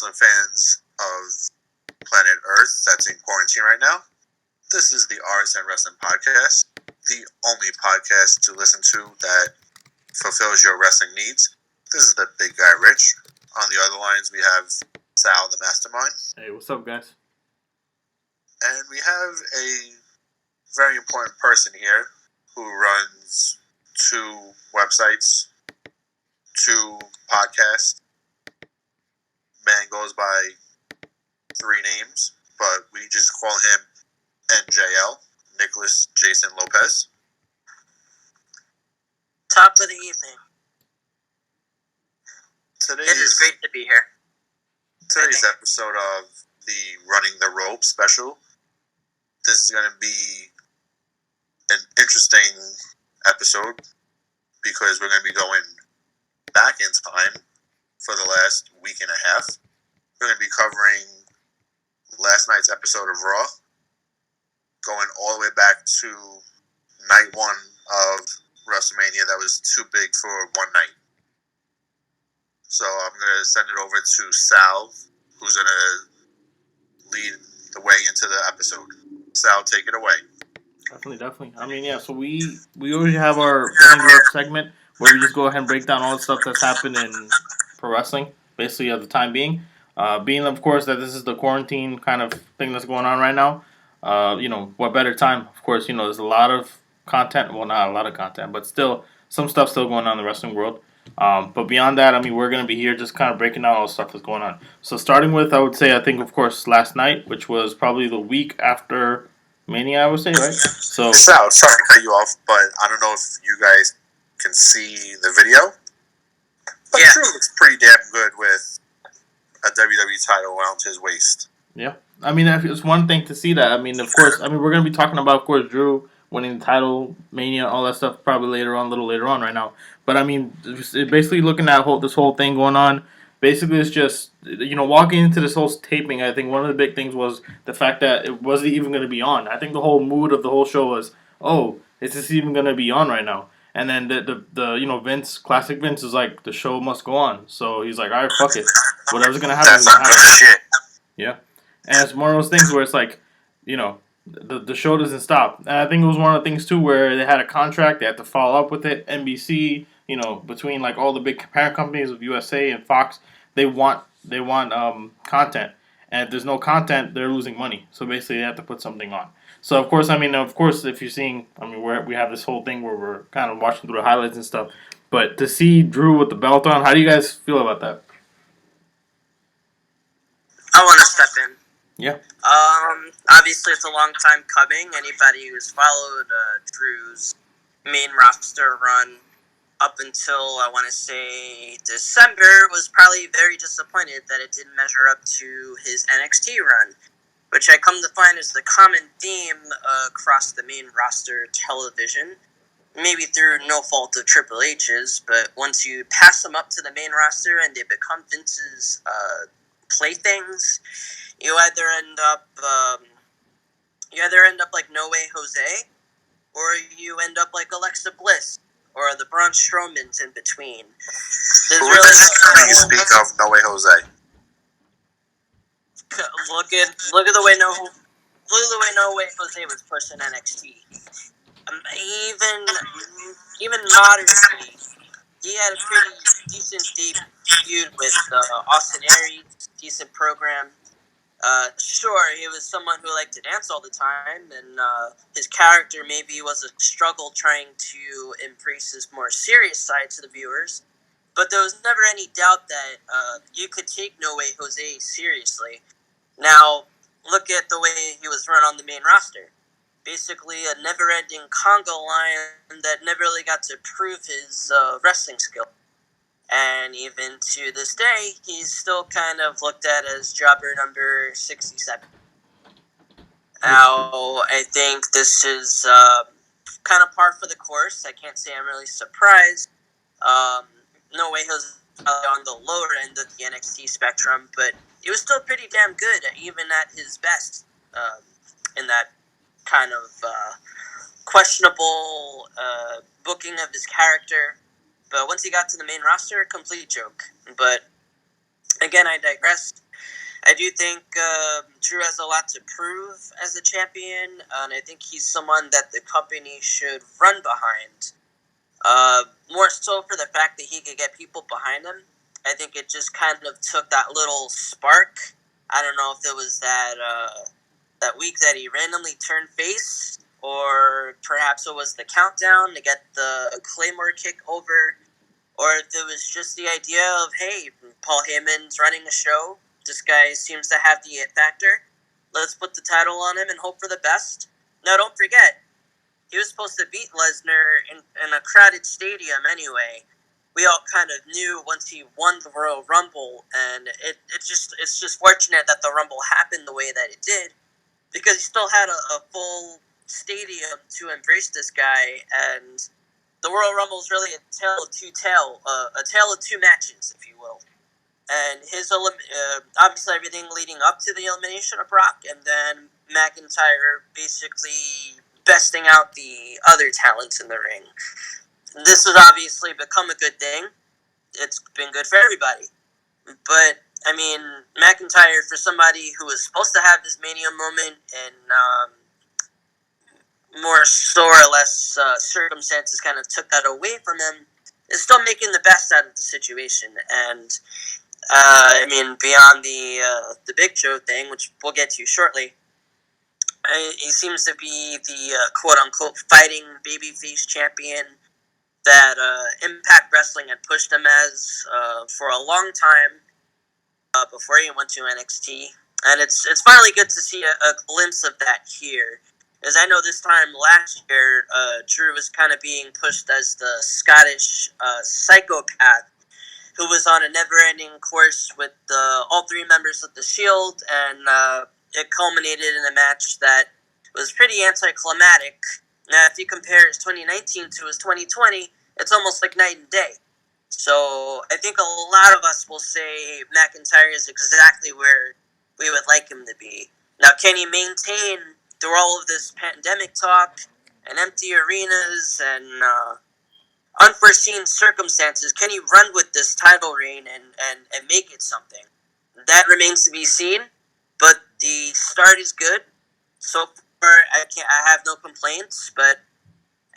wrestling fans of planet Earth that's in quarantine right now. This is the RSN Wrestling Podcast, the only podcast to listen to that fulfills your wrestling needs. This is the big guy, Rich. On the other lines, we have Sal, the mastermind. Hey, what's up, guys? And we have a very important person here who runs 2 websites, 2 podcasts. Man goes by 3 names, but we just call him NJL, Nicholas Jason Lopez. Top of the evening. It is great to be here. Today's episode of the Running the Rope special. This is going to be an interesting episode because we're going to be going back in time for the last week and a half. We're going to be covering last night's episode of Raw, going all the way back to night 1 of WrestleMania that was too big for one night. So I'm going to send it over to Sal, who's going to lead the way into the episode. Sal, take it away. Definitely. I mean, yeah, so we usually have our bankrupt segment where we just go ahead and break down all the stuff that's happened in pro wrestling, basically at the time being. Being, of course, that this is the quarantine kind of thing that's going on right now. What better time? Of course, there's a lot of content. Well, not a lot of content, but still, some stuff still going on in the wrestling world. But beyond that, I mean, we're going to be here just kind of breaking down all the stuff that's going on. So starting with, I would say, I think, of course, last night, which was probably the week after Mania, I would say, right? So, Sal, sorry to cut you off, but I don't know if you guys can see the video. But Drew looks pretty damn good with a WWE title around his waist. Yeah. I mean, it's one thing to see that. I mean, of course, we're going to be talking about, of course, Drew winning the title, Mania, all that stuff probably a little later on right now. But, I mean, basically looking at this whole thing going on, basically it's just, walking into this whole taping, I think one of the big things was the fact that it wasn't even going to be on. I think the whole mood of the whole show was, oh, is this even going to be on right now? And then the Vince, classic Vince is like, the show must go on. So he's like, all right, fuck it. Whatever's going to happen is going to happen. Shit. Yeah. And it's one of those things where it's like, the show doesn't stop. And I think it was one of the things, too, where they had a contract. They had to follow up with it. NBC, between, like, all the big parent companies of USA and Fox, they want content. And if there's no content, they're losing money. So basically, they have to put something on. So, of course, if you're seeing, we have this whole thing where we're kind of watching through the highlights and stuff. But to see Drew with the belt on, how do you guys feel about that? I want to step in. Yeah. Obviously, it's a long time coming. Anybody who's followed Drew's main roster run up until, I want to say, December was probably very disappointed that it didn't measure up to his NXT run, which I come to find is the common theme across the main roster television. Maybe through no fault of Triple H's, but once you pass them up to the main roster and they become Vince's playthings, you either end up like No Way Jose, or you end up like Alexa Bliss, or the Braun Strowmans in between. Who really you speak of No Way Jose? Look at the way No Way Jose was pushed in NXT. Even modernly, he had a pretty decent debut with Austin Aries, decent program. Sure, he was someone who liked to dance all the time, and his character maybe was a struggle trying to embrace his more serious side to the viewers. But there was never any doubt that you could take No Way Jose seriously. Now, look at the way he was run on the main roster. Basically, a never-ending conga line that never really got to prove his wrestling skill. And even to this day, he's still kind of looked at as jobber number 67. Now, I think this is kind of par for the course. I can't say I'm really surprised. No Way Jose on the lower end of the NXT spectrum, but he was still pretty damn good, even at his best, in that kind of questionable booking of his character. But once he got to the main roster, a complete joke. But again, I digress. I do think Drew has a lot to prove as a champion, and I think he's someone that the company should run behind. More so for the fact that he could get people behind him. I think it just kind of took that little spark. I don't know if it was that week that he randomly turned face, or perhaps it was the countdown to get the Claymore kick over, or if it was just the idea of, hey, Paul Heyman's running a show. This guy seems to have the it factor. Let's put the title on him and hope for the best. Now, don't forget, he was supposed to beat Lesnar in a crowded stadium anyway. We all kind of knew once he won the Royal Rumble, and it's just fortunate that the Rumble happened the way that it did, because he still had a full stadium to embrace this guy, and the Royal Rumble is really a tale of two matches, if you will. And his obviously everything leading up to the elimination of Brock, and then McIntyre basically besting out the other talents in the ring. This has obviously become a good thing. It's been good for everybody. But, I mean, McIntyre, for somebody who was supposed to have this Mania moment and more so or less circumstances kind of took that away from him, is still making the best out of the situation. And, I mean, beyond the Big Show thing, which we'll get to shortly, he seems to be the quote-unquote fighting babyface champion that Impact Wrestling had pushed him as for a long time before he went to NXT. And it's finally good to see a glimpse of that here. As I know this time last year, Drew was kind of being pushed as the Scottish psychopath who was on a never-ending course with all three members of the Shield, and it culminated in a match that was pretty anticlimactic. Now, if you compare his 2019 to his 2020, it's almost like night and day. So I think a lot of us will say McIntyre is exactly where we would like him to be. Now, can he maintain through all of this pandemic talk and empty arenas and unforeseen circumstances? Can he run with this title reign and make it something? That remains to be seen, but the start is good. So far, I have no complaints,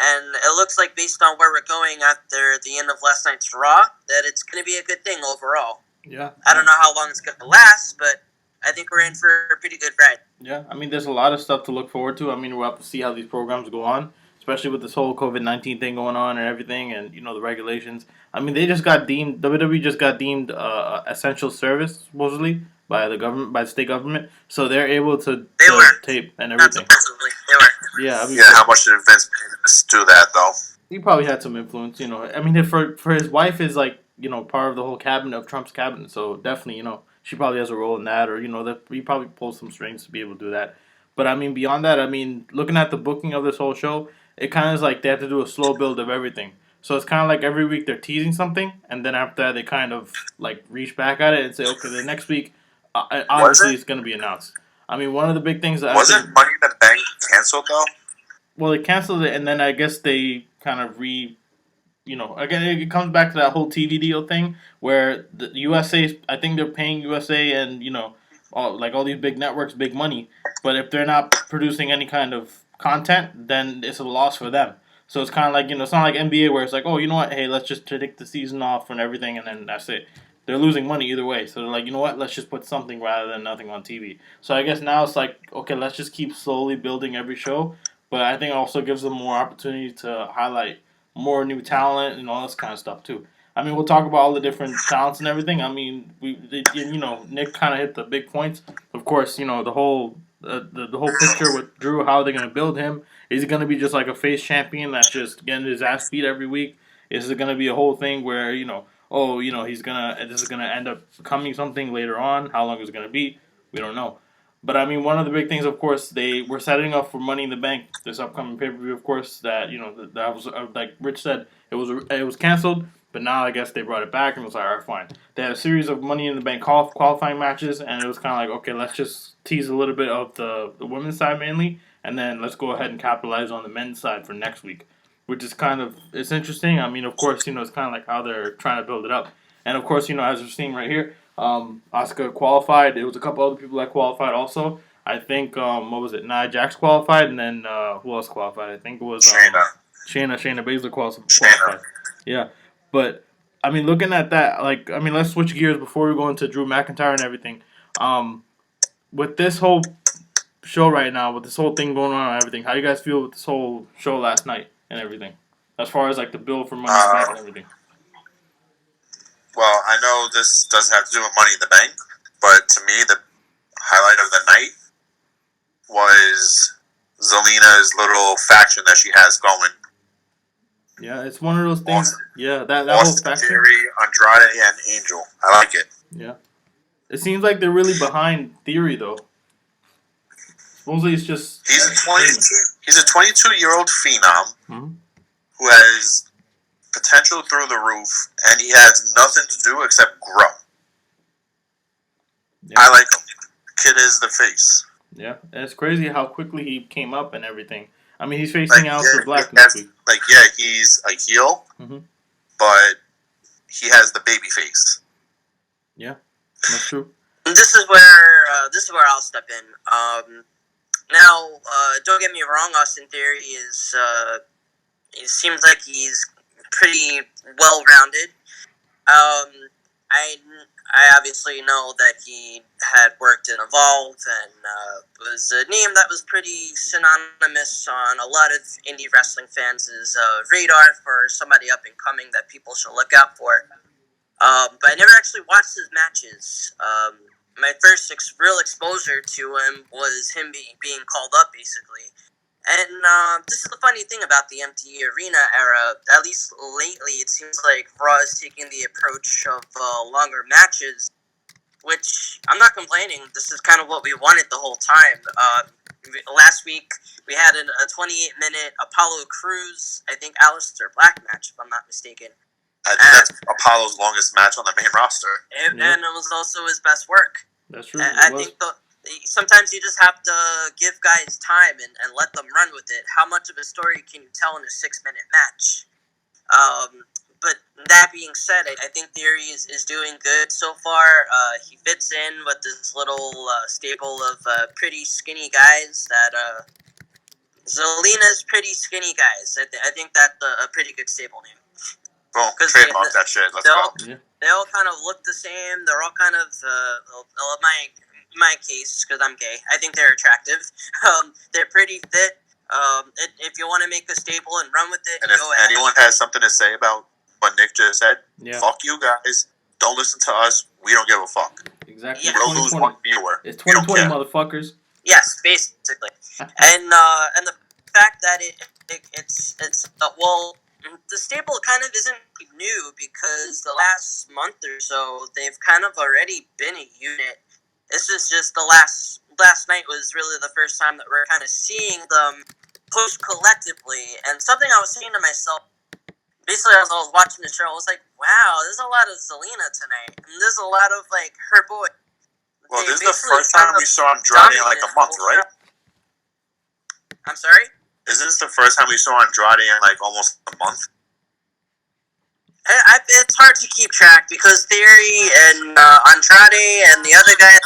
and it looks like based on where we're going after the end of last night's Raw, that it's going to be a good thing overall. Yeah. I don't know how long it's going to last, but I think we're in for a pretty good ride. Yeah, I mean, there's a lot of stuff to look forward to. I mean, we'll have to see how these programs go on, especially with this whole COVID-19 thing going on and everything, and, the regulations. I mean, WWE just got deemed essential service, supposedly, by the government, by the state government, so they're able to tape and everything. Not supposedly, they were. Yeah, I mean, how much did Vince pay them to do that, though? He probably had some influence, I mean, for his wife is like, part of the whole cabinet of Trump's cabinet, so definitely, she probably has a role in that, or that he probably pulls some strings to be able to do that. But I mean, beyond that, I mean, looking at the booking of this whole show, it kind of is like they have to do a slow build of everything. So it's kind of like every week they're teasing something, and then after that they kind of like reach back at it and say, okay, the next week, obviously it's going to be announced. I mean, one of the big things that wasn't Money in the Bank canceled though. Well, they canceled it, and then I guess they kind of again, it comes back to that whole TV deal thing where the USA, I think they're paying USA and, all these big networks big money. But if they're not producing any kind of content, then it's a loss for them. So it's kind of like, it's not like NBA where it's like, oh, you know what, hey, let's just take the season off and everything, and then that's it. They're losing money either way. So they're like, you know what, let's just put something rather than nothing on TV. So I guess now it's like, okay, let's just keep slowly building every show. But I think it also gives them more opportunity to highlight more new talent and all this kind of stuff too. I mean, we'll talk about all the different talents and everything. I mean, Nick kind of hit the big points. Of course, the whole picture with Drew, how they're gonna build him. Is he gonna be just like a face champion that's just getting his ass beat every week? Is it gonna be a whole thing where this is gonna end up becoming something later on? How long is it gonna be? We don't know. But I mean, one of the big things, of course, they were setting up for Money in the Bank this upcoming pay-per-view. Of course, that that was like Rich said, it was canceled, but now I guess they brought it back and it was like, all right, fine. They had a series of Money in the Bank qualifying matches, and it was kind of like, okay, let's just tease a little bit of the women's side mainly, and then let's go ahead and capitalize on the men's side for next week, which is it's interesting. I mean, of course, it's kind of like how they're trying to build it up, and of course, as we're seeing right here. Asuka qualified. There was a couple other people that qualified also. I think what was it? Nia Jax qualified, and then who else qualified? I think it was Shayna Baszler qualified. Yeah, but I mean, looking at that, like, I mean, let's switch gears before we go into Drew McIntyre and everything. With this whole show right now, with this whole thing going on and everything, how do you guys feel with this whole show last night and everything, as far as like the bill for Money in the Bank and everything? Well, I know this doesn't have to do with Money in the Bank, but to me, the highlight of the night was Zelina's little faction that she has going. Yeah, it's one of those things. That whole Austin faction. Theory, Andrade, and Angel. I like it. Yeah. It seems like they're really behind Theory, though. Supposedly it's just... He's a 22-year-old phenom who has potential through the roof, and he has nothing to do except grow. Yeah. I like him. Kid is the face. Yeah, and it's crazy how quickly he came up and everything. I mean, he's facing Aleister Black next week. He's a heel, but he has the baby face. Yeah, that's true. This is where I'll step in. Now, don't get me wrong. Austin Theory is. It seems like he's pretty well rounded. I obviously know that he had worked in Evolve and was a name that was pretty synonymous on a lot of indie wrestling fans' radar for somebody up and coming that people should look out for. But I never actually watched his matches. My first real exposure to him was him being called up, basically. And this is the funny thing about the empty arena era. At least lately, it seems like Raw is taking the approach of longer matches, which I'm not complaining. This is kind of what we wanted the whole time. Last week, we had a 28-minute Apollo Crews, I think, Aleister Black match, if I'm not mistaken. I think that's Apollo's longest match on the main roster. And it was also his best work. That's true. I think sometimes you just have to give guys time and let them run with it. How much of a story can you tell in a 6-minute match? But that being said, I think Theory is doing good so far. He fits in with this little stable of pretty skinny guys that... Zelina's pretty skinny guys. I think that's a pretty good stable name. Boom, trademark that shit. Let's go. They all kind of look the same. They're all kind of, my case, because I'm gay, I think they're attractive. They're pretty fit. If you want to make a stable and run with it, and if anyone has something to say about what Nick just said, fuck you guys. Don't listen to us. We don't give a fuck. Exactly. Yeah. We'll lose one viewer. It's 2020, motherfuckers. Yes, basically. And the fact that it's the stable kind of isn't new, because the last month or so they've kind of already been a unit. This is just the last night was really the first time that we're kind of seeing them push collectively. And something I was saying to myself, basically as I was watching the show, I was like, wow, there's a lot of Zelina tonight. And there's a lot of, like, her boy. Well, this is the first time we saw Andrade in, like, a month, right? I'm sorry? Is this the first time we saw Andrade in, like, almost a month? It's hard to keep track, because Theory and Andrade and the other guy,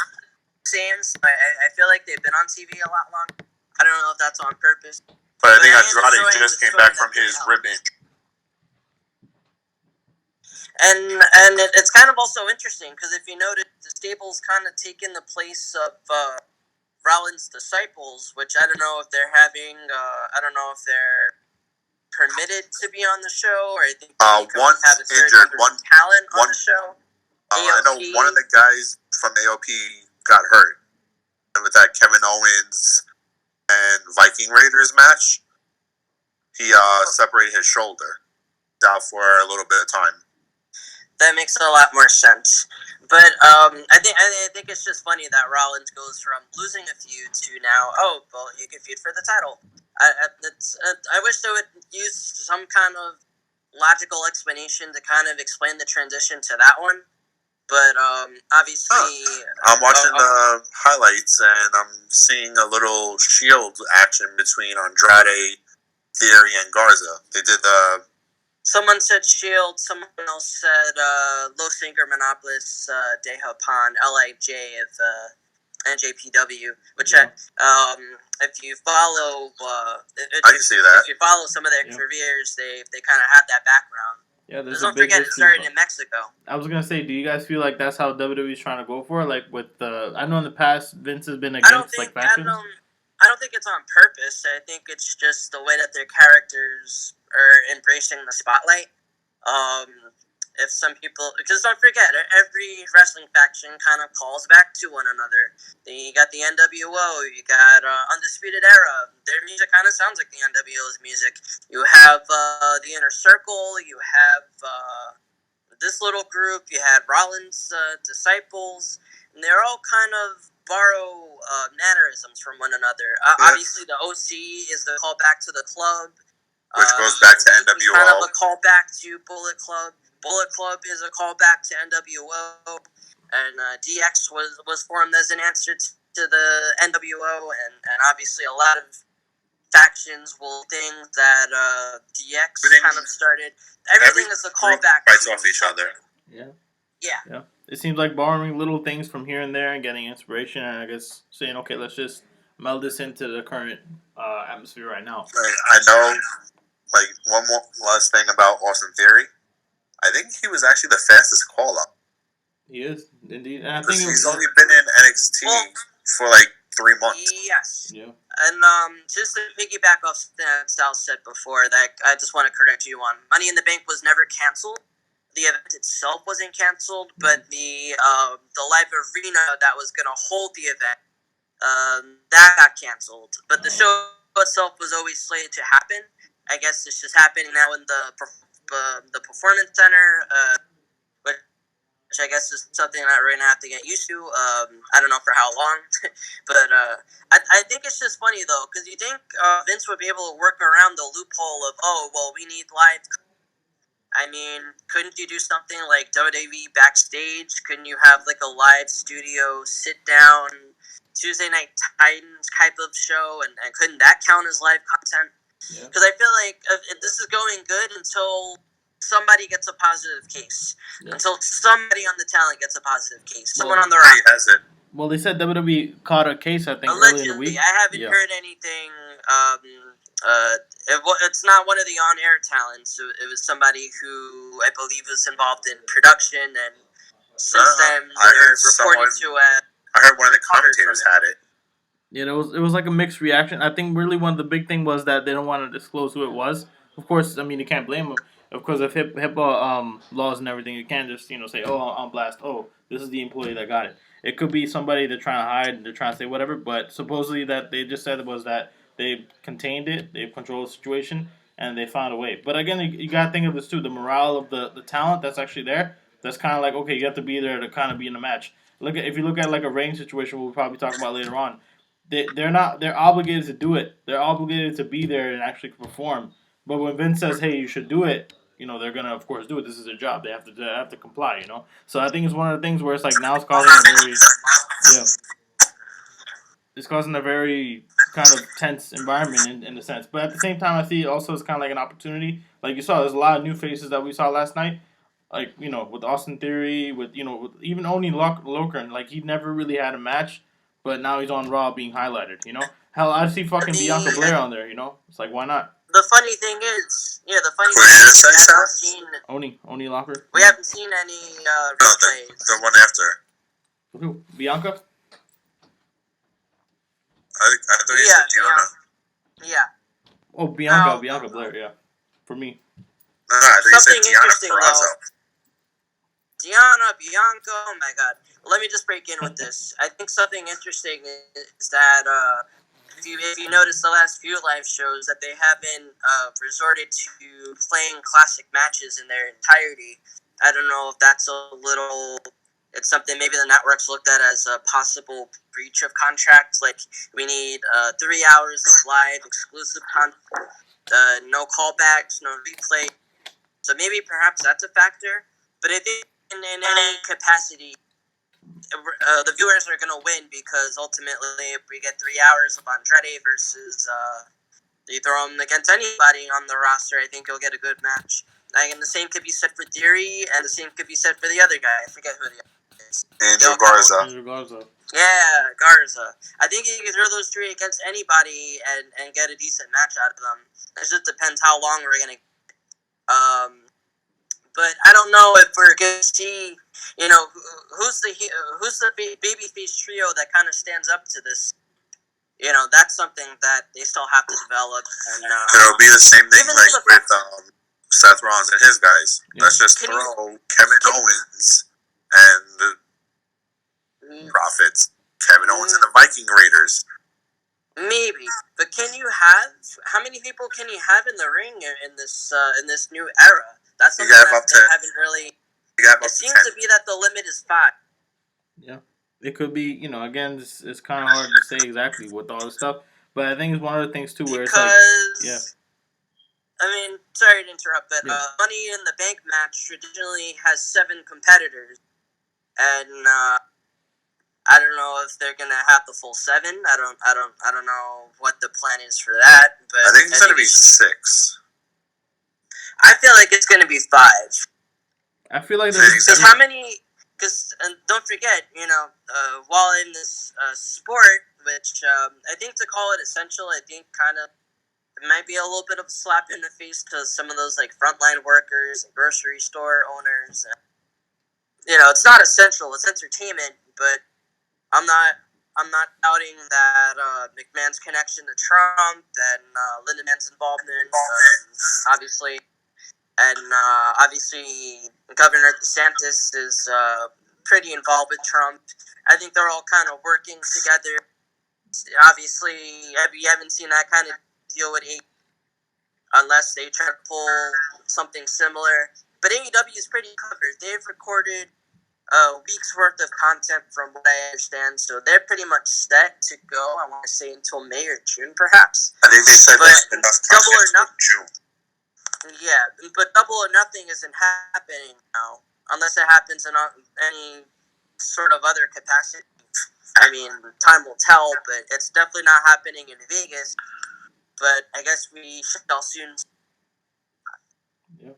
I feel like they've been on TV a lot longer. I don't know if that's on purpose. But I think Andrade just came back from his rib injury. And it's kind of also interesting, because if you notice, the stable's kind of taken the place of Rollins' disciples, which I don't know if they're having, I don't know if they're permitted to be on the show, or I think one's have a injured, one talent on the show. I know one of the guys from AOP got hurt with that Kevin Owens and Viking Raiders match. He separated his shoulder. Out for a little bit of time. That makes a lot more sense. But I think it's just funny that Rollins goes from losing a feud to now, he can feud for the title. I wish they would use some kind of logical explanation to kind of explain the transition to that one. But obviously... I'm watching the highlights, and I'm seeing a little Shield action between Andrade, Theory, and Garza. They did the Someone said Shield. Someone else said Los Inker Monopolis de Japan Lij of NJPW. Which if you follow, I can see that. If you follow some of their careers, they kind of have that background. Yeah, don't forget it started in Mexico. I was gonna say, do you guys feel like that's how WWE's trying to go for it? Like with I know in the past Vince has been against factions. I don't think it's on purpose. I think it's just the way that their characters are embracing the spotlight. If some people, because don't forget, every wrestling faction kind of calls back to one another. You got the NWO, you got Undisputed Era. Their music kind of sounds like the NWO's music. You have the Inner Circle. You have this little group. You had Rollins' Disciples, and they're all kind of borrow mannerisms from one another. Obviously, the OC is the callback to the club, which goes back to NWO. Kind of a callback to Bullet Club. Bullet Club is a callback to NWO, and DX was formed as an answer to the NWO, and obviously a lot of factions will think that DX kind of started. Everything is a callback. Fights off each other. Yeah. It seems like borrowing little things from here and there and getting inspiration, and I guess saying, okay, let's just meld this into the current atmosphere right now. I know, like, one more last thing about Austin Theory. I think he was actually the fastest call-up. He is, indeed. And I think he's only been in NXT for, like, 3 months. Yes. Yeah. And just to piggyback off that Sal said before, that I just want to correct you on. Money in the Bank was never canceled. The event itself wasn't canceled, but the live arena that was going to hold the event, that got canceled. But the show itself was always slated to happen. I guess it's just happening now in the Performance Center, which I guess is something that we're going to have to get used to. I don't know for how long, but I think it's just funny, though, because you think Vince would be able to work around the loophole of, we need live. I mean, couldn't you do something like WWE Backstage? Couldn't you have like a live studio sit-down Tuesday Night Titans type of show, and couldn't that count as live content? Because I feel like this is going good until somebody gets a positive case. Yeah. Until somebody on the talent gets a positive case. Someone on the right has it. Well, they said WWE caught a case, I think, allegedly, earlier in the week. I haven't heard anything. It's not one of the on-air talents. It was somebody who I believe was involved in production, and since then they're reported to. I heard one of the commentators had it. Yeah, it was like a mixed reaction. I think really one of the big thing was that they don't want to disclose who it was. Of course, I mean you can't blame them. Of course, if HIPAA laws and everything, you can't just say, on blast. Oh, this is the employee that got it. It could be somebody they're trying to hide. They're trying to say whatever. But supposedly that they just said was that they contained it. They controlled the situation and they found a way. But again, you gotta think of this too. The morale of the talent that's actually there. That's kind of like, okay, you have to be there to kind of be in the match. If you look at like a ring situation, we'll probably talk about later on. They're obligated to do it. They're obligated to be there and actually perform. But when Vince says, "Hey, you should do it," they're gonna of course do it. This is their job. They have to comply. So I think it's one of the things where it's like now it's causing it's causing a very kind of tense environment in a sense. But at the same time, I see it also as kind of like an opportunity. Like you saw, there's a lot of new faces that we saw last night. Like with Austin Theory, with even Oni Lorcan. Like he never really had a match. But now he's on Raw being highlighted, Hell, I see fucking Bianca Belair on there, It's like, why not? The funny thing is, we haven't seen... Oni Locker? We haven't seen any replays. No, the one after. Who? Bianca? I thought you said Gianna. Yeah. Oh, Bianca Belair, yeah. For me. No, I thought you said Gianna Purrazzo. Bianca, oh my god. Let me just break in with this. I think something interesting is that if you notice the last few live shows that they haven't resorted to playing classic matches in their entirety. I don't know if that's it's something maybe the networks looked at as a possible breach of contract. Like, we need 3 hours of live exclusive content, no callbacks, no replay. So maybe perhaps that's a factor. But I think in any capacity, the viewers are going to win because ultimately if we get 3 hours of Andrade versus you throw him against anybody on the roster, I think you'll get a good match. And the same could be said for Theory, and the same could be said for the other guy. I forget who the other guy is. Angel Garza. Angel Garza. Yeah, Garza. I think you can throw those three against anybody and get a decent match out of them. It just depends how long we're gonna. But I don't know if we're gonna see. Who's the babyface trio that kind of stands up to this. That's something that they still have to develop. And it'll be the same thing like with Seth Rollins and his guys. Yeah. Let's just throw Kevin Owens and the Prophets, Kevin Owens and the Viking Raiders. Maybe, but how many people can you have in the ring in this new era? That's something that they haven't really. It seems to be that the limit is 5. Yeah, it could be. Again, it's kind of hard to say exactly with all this stuff, but I think it's one of the things too where it's like, yeah. I mean, sorry to interrupt, but Money in the Bank match traditionally has 7 competitors, and I don't know if they're gonna have the full 7. I don't know what the plan is for that. But I think it's gonna be 6. I feel like it's gonna be 5. I feel like because how many? Because don't forget, while in this sport, which I think to call it essential, I think kind of. It might be a little bit of a slap in the face to some of those like frontline workers and grocery store owners. It's not essential; it's entertainment. But I'm not doubting that McMahon's connection to Trump and Lindeman's involvement, obviously, and obviously Governor DeSantis is pretty involved with Trump. I think they're all kind of working together. Obviously, we haven't seen that kind of deal with AEW unless they try to pull something similar. But AEW is pretty covered. They've recorded a week's worth of content from what I understand, so they're pretty much set to go. I want to say until May or June, perhaps. I think they said there's enough Double or Nothing. June. Yeah, but Double or Nothing isn't happening now, unless it happens in any sort of other capacity. I mean, time will tell, but it's definitely not happening in Vegas. But I guess we shall soon. Yeah,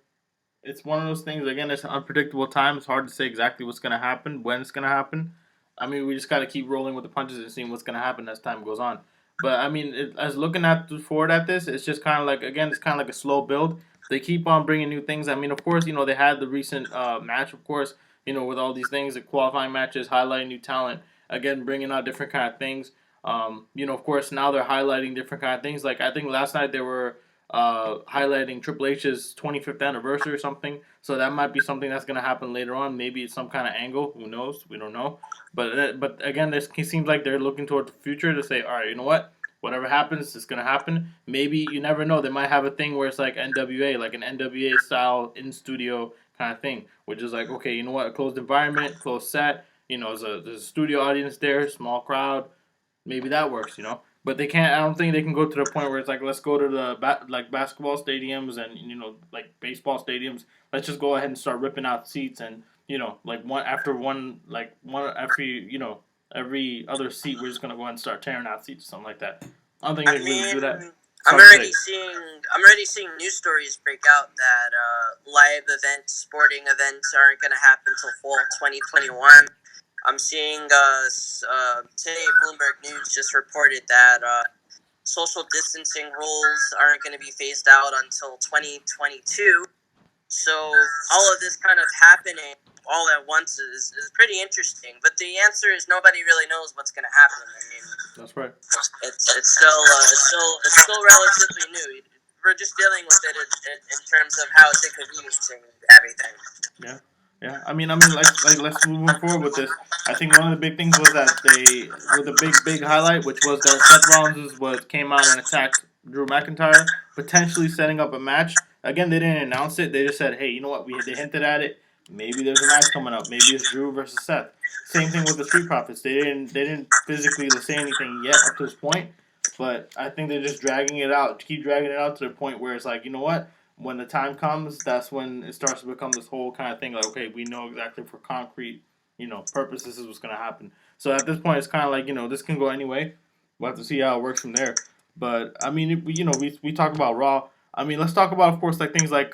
it's one of those things. Again, it's an unpredictable time. It's hard to say exactly what's going to happen, when it's going to happen. I mean, we just got to keep rolling with the punches and seeing what's going to happen as time goes on. But I mean, as looking forward at this, it's just kind of like, again, it's kind of like a slow build. They keep on bringing new things. I mean, of course, they had the recent match, of course, with all these things, the qualifying matches, highlighting new talent. Again, bringing out different kind of things. Of course, now they're highlighting different kind of things. Like, I think last night they were highlighting Triple H's 25th anniversary or something. So that might be something that's going to happen later on. Maybe it's some kind of angle. Who knows? We don't know. But again, it seems like they're looking toward the future to say, all right, you know what? Whatever happens, it's going to happen. Maybe, you never know. They might have a thing where it's like NWA, like an NWA style in-studio kind of thing. Which is like, okay, you know what? A closed environment, closed set. There's a studio audience there, small crowd. Maybe that works, But they can't. I don't think they can go to the point where it's like, let's go to the basketball stadiums and like baseball stadiums. Let's just go ahead and start ripping out seats and every other seat we're just gonna go ahead and start tearing out seats or something like that. I don't think they can really do that. I'm already seeing news stories break out that live events, sporting events aren't gonna happen until fall 2021. I'm seeing today Bloomberg News just reported that social distancing rules aren't going to be phased out until 2022. So all of this kind of happening all at once is pretty interesting. But the answer is nobody really knows what's going to happen. I mean, that's right. It's still relatively new. We're just dealing with it in terms of how it's inconveniencing everything. Yeah. Yeah, I mean, like let's move forward with this. I think one of the big things was that with a big highlight, which was that Seth Rollins came out and attacked Drew McIntyre, potentially setting up a match. Again, they didn't announce it. They just said, hey, you know what? They hinted at it. Maybe there's a match coming up. Maybe it's Drew versus Seth. Same thing with the Street Profits. They didn't physically say anything yet up to this point, but I think they're just dragging it out, keep dragging it out to the point where it's like, you know what? When the time comes, that's when it starts to become this whole kind of thing. Like, okay, we know exactly for concrete, purpose, this is what's going to happen. So at this point, it's kind of like, this can go any way. We'll have to see how it works from there. But, I mean, we talk about Raw. I mean, let's talk about, of course, like things like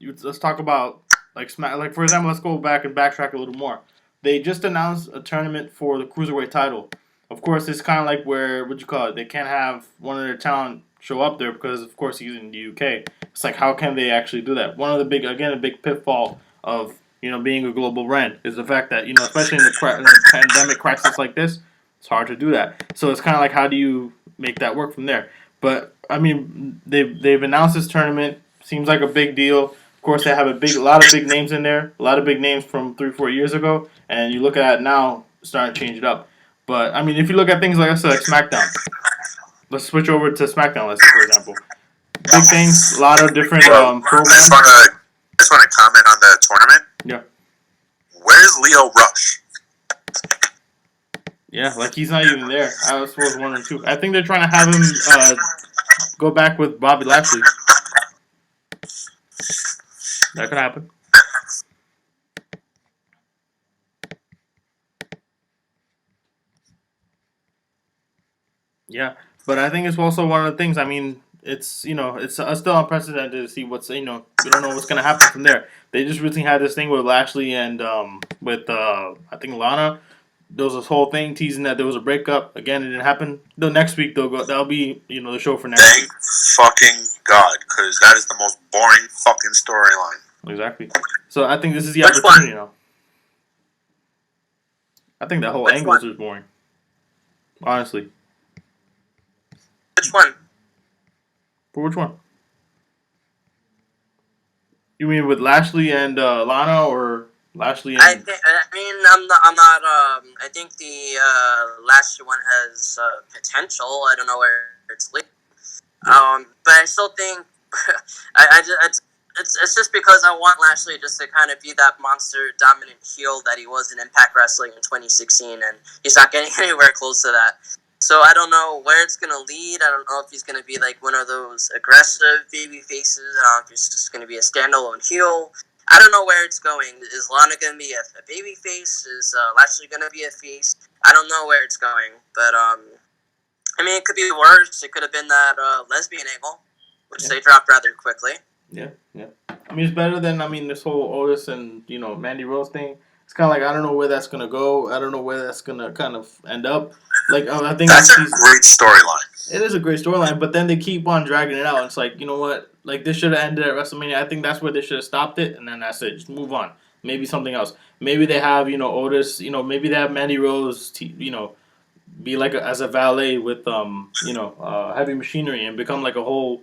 let's talk about like for example, let's go back and backtrack a little more. They just announced a tournament for the cruiserweight title. Of course, it's kind of like where what you call it. They can't have one of their talent show up there because, of course, he's in the UK. It's like how can they actually do that? One of the a big pitfall of being a global brand is the fact that especially in the pandemic crisis like this, it's hard to do that. So it's kind of like how do you make that work from there? But I mean, they've announced this tournament. Seems like a big deal. Of course, they have a lot of big names in there. A lot of big names from 3-4 years ago, and you look at it now, starting to change it up. But I mean, if you look at things like I said, like SmackDown, let's switch over to SmackDown. Let's say, for example, big things, a lot of different programs. I just want to comment on the tournament. Yeah. Where's Leo Rush? Yeah, like he's not even there. I was wondering too. I think they're trying to have him go back with Bobby Lashley. That could happen. Yeah, but I think it's also one of the things. I mean, it's it's still unprecedented to see what's we don't know what's gonna happen from there. They just recently had this thing with Lashley and with I think Lana. There was this whole thing teasing that there was a breakup. Again, it didn't happen. The next week that'll be the show for next week. Thank fucking God, because that is the most boring fucking storyline. Exactly. So I think this is the opportunity now. I think that whole angle is just boring. Honestly. Which one? For which one? You mean with Lashley and Lana, or Lashley and? I mean, I'm not. I think the Lashley one has potential. I don't know where it's leading. But I still think it's just because I want Lashley just to kind of be that monster dominant heel that he was in Impact Wrestling in 2016, and he's not getting anywhere close to that. So I don't know where it's going to lead. I don't know if he's going to be like one of those aggressive baby faces. I don't know if he's just going to be a standalone heel. I don't know where it's going. Is Lana going to be a baby face? Is Lashley going to be a face? I don't know where it's going. But, I mean, it could be worse. It could have been that lesbian angle, which they dropped rather quickly. Yeah. I mean, it's better than, this whole Otis and, Mandy Rose thing. It's kind of like, I don't know where that's going to go. I don't know where that's going to kind of end up. Like, I think that's a great storyline. It is a great storyline, but then they keep on dragging it out. It's like, you know what? Like, this should have ended at WrestleMania. I think that's where they should have stopped it, and then that's it. Just move on. Maybe something else. Maybe they have, Otis. Maybe they have Mandy Rose, be like as a valet with, heavy machinery and become like a whole,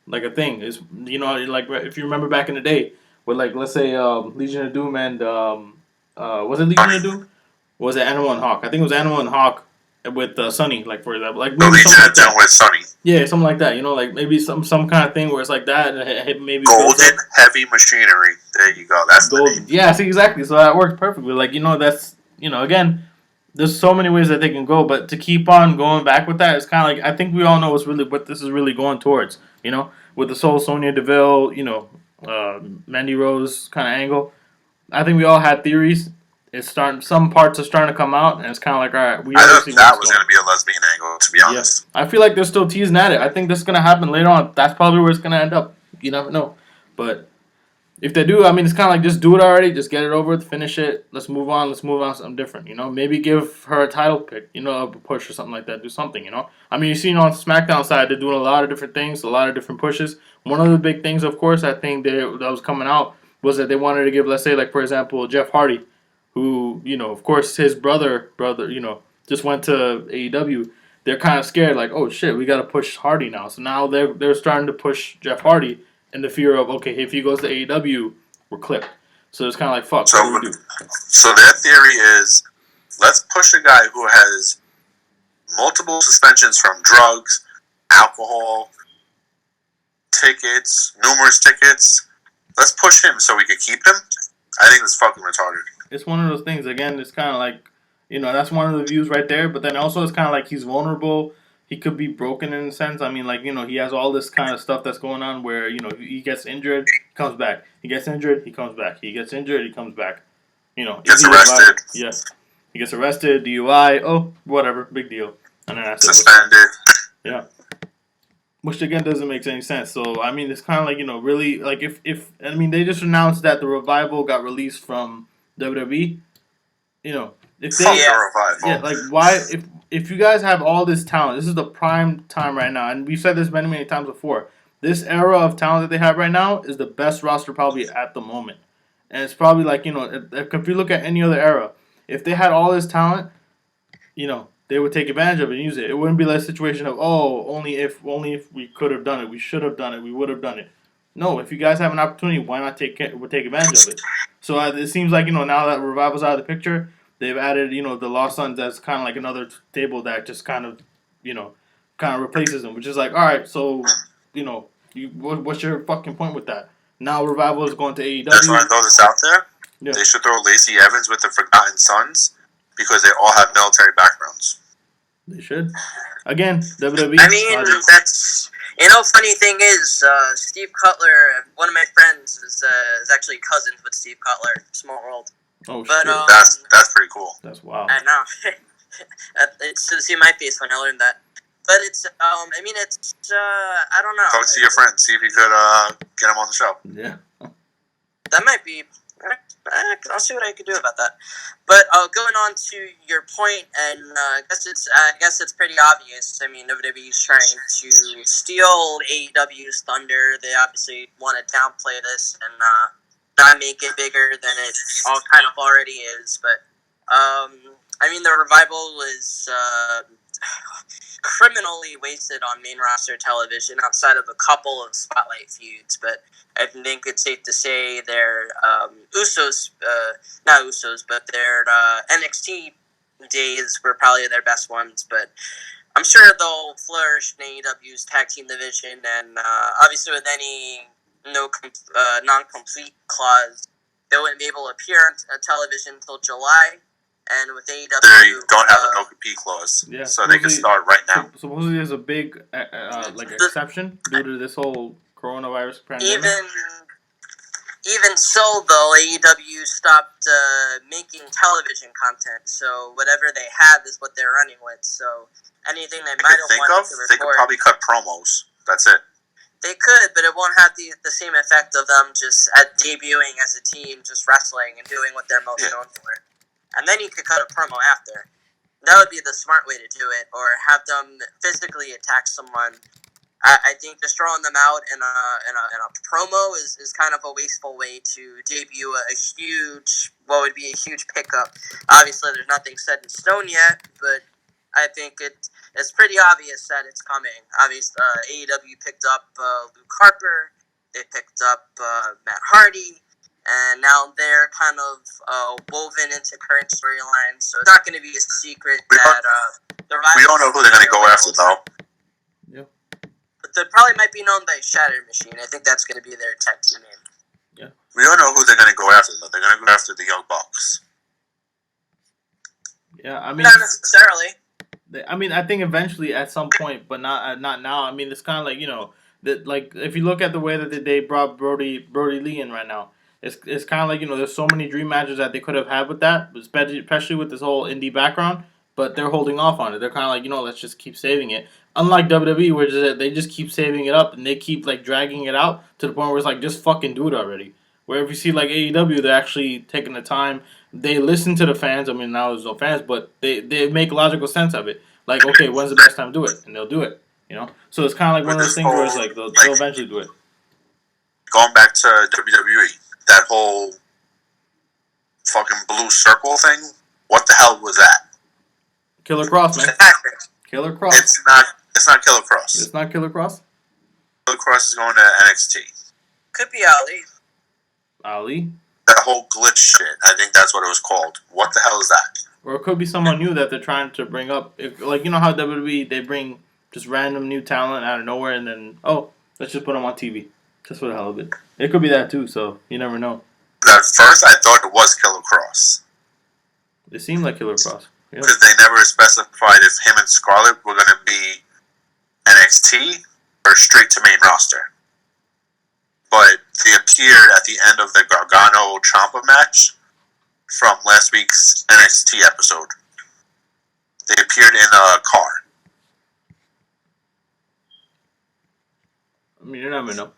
like a thing. Is like if you remember back in the day, with like let's say Legion of Doom and was it Legion of Doom? Or was it Animal and Hawk? I think it was Animal and Hawk with Sunny, like for example, like maybe something like that. With Sunny. Yeah, something like that. Like maybe some kind of thing where it's like that, and it maybe Golden Heavy Machinery. There you go. That's golden. Yeah, see exactly. So that works perfectly. Like that's again, there's so many ways that they can go, but to keep on going back with that, it's kind of like I think we all know what this is really going towards. With the whole Sonya Deville, Mandy Rose kind of angle. I think we all had theories. It's starting. Some parts are starting to come out, and it's kind of like, all right, I thought that was going to be a lesbian angle, to be honest. Yeah. I feel like they're still teasing at it. I think this is going to happen later on. That's probably where it's going to end up. You never know. But if they do, it's kind of like just do it already. Just get it over with, finish it. Let's move on. Let's move on to something different. Maybe give her a title pick. A push or something like that. Do something. You've seen on SmackDown side they're doing a lot of different things, a lot of different pushes. One of the big things, of course, I think that was coming out was that they wanted to give, let's say, like for example, Jeff Hardy, who, of course, his brother, just went to AEW. They're kind of scared, like, oh shit, we got to push Hardy now. So now they're starting to push Jeff Hardy in the fear of, okay, if he goes to AEW, we're clipped. So it's kind of like, fuck, what do we do? So their theory is, let's push a guy who has multiple suspensions from drugs, alcohol, tickets, numerous tickets. Let's push him so we can keep him. I think it's fucking retarded. It's one of those things. Again, it's kind of like, that's one of the views right there. But then also it's kind of like he's vulnerable. He could be broken in a sense. He has all this kind of stuff that's going on where, he gets injured, he comes back. He gets injured, he comes back. He gets injured, he comes back. Gets arrested. Yes. He gets arrested, DUI, whatever, big deal. And then that's suspended. Yeah. which again doesn't make any sense. So I mean, it's kind of like really like if I mean they just announced that the revival got released from WWE. If Fuck they the revival. yeah, like why if you guys have all this talent, this is the prime time right now, and we've said this many times before. This era of talent that they have right now is the best roster probably at the moment, and it's probably like if you look at any other era, if they had all this talent, they would take advantage of it and use it. It wouldn't be like a situation of only if we could have done it, we should have done it, we would have done it. No, if you guys have an opportunity, why not take advantage of it? So it seems like now that Revival's out of the picture, they've added the Lost Sons as kind of like another table that just kind of replaces them, which is like all right. So what's your fucking point with that? Now Revival is going to AEW. Just want to throw this out there. Yeah. They should throw Lacey Evans with the Forgotten Sons because they all have military backgrounds. They should. Again, WWE. I mean, that's funny thing is, Steve Cutler, one of my friends, is actually cousins with Steve Cutler. Small world. Oh but, shit. That's pretty cool. That's wild. I know. It's to see my face when I learned that. But it's I mean it's I don't know. Talk to your friend, see if you could get him on the show. Yeah. That might be. I'll see what I can do about that. But going on to your point, and I guess it's pretty obvious. I mean, WWE's trying to steal AEW's thunder. They obviously want to downplay this and not make it bigger than it all kind of already is. But I mean, the revival is criminally wasted on main roster television outside of a couple of spotlight feuds, but I think it's safe to say their not Usos, but their NXT days were probably their best ones, but I'm sure they'll flourish in AEW's tag team division, and obviously with any non-complete clause, they wouldn't be able to appear on television until July. And with AEW, they don't have a no-compete clause, so they can start right now. Supposedly, there's a big exception due to this whole coronavirus pandemic. Even so, though, AEW stopped making television content, so whatever they have is what they're running with. So anything they might have wanted to record, they could probably cut promos. That's it. They could, but it won't have the same effect of them just debuting as a team, just wrestling and doing what they're most known for. And then you could cut a promo after. That would be the smart way to do it, or have them physically attack someone. I think just throwing them out in a promo is kind of a wasteful way to debut what would be a huge pickup. Obviously, there's nothing set in stone yet, but I think it's pretty obvious that it's coming. Obviously, AEW picked up Luke Harper. They picked up Matt Hardy. And now they're kind of woven into current storylines, so it's not going to be a secret that the Revival. We don't know who they're going to go after, though. Yeah. But they probably might be known by Shatter Machine. I think that's going to be their tag team name. Yeah. We don't know who they're going to go after, though. They're going to go after the Young Bucks. Yeah, I mean, not necessarily. I think eventually at some point, but not now. I mean, it's kind of like that. Like if you look at the way that they brought Brody Lee in right now. It's kind of like, there's so many dream matches that they could have had with that, especially with this whole indie background, but they're holding off on it. They're kind of like, let's just keep saving it. Unlike WWE, where they just keep saving it up and they keep, like, dragging it out to the point where it's like, just fucking do it already. Where if you see, like, AEW, they're actually taking the time. They listen to the fans. I mean, now there's no fans, but they make logical sense of it. Like, okay, when's the best time to do it? And they'll do it, So it's kind of like one of those things where it's like, they'll eventually do it. Going back to WWE. That whole fucking blue circle thing. What the hell was that? Killer Cross, man. Killer Cross. It's not Killer Cross. It's not Killer Cross? Killer Cross is going to NXT. Could be Ali. Ali? That whole glitch shit. I think that's what it was called. What the hell is that? Or it could be someone new that they're trying to bring up. Like, how WWE, they bring just random new talent out of nowhere and then, let's just put them on TV. Just for the hell of it. It could be that too, so you never know. At first, I thought it was Killer Cross. It seemed like Killer Cross. Because they never specified if him and Scarlett were going to be NXT or straight to main roster. But they appeared at the end of the Gargano Ciampa match from last week's NXT episode. They appeared in a car. I mean, you never know.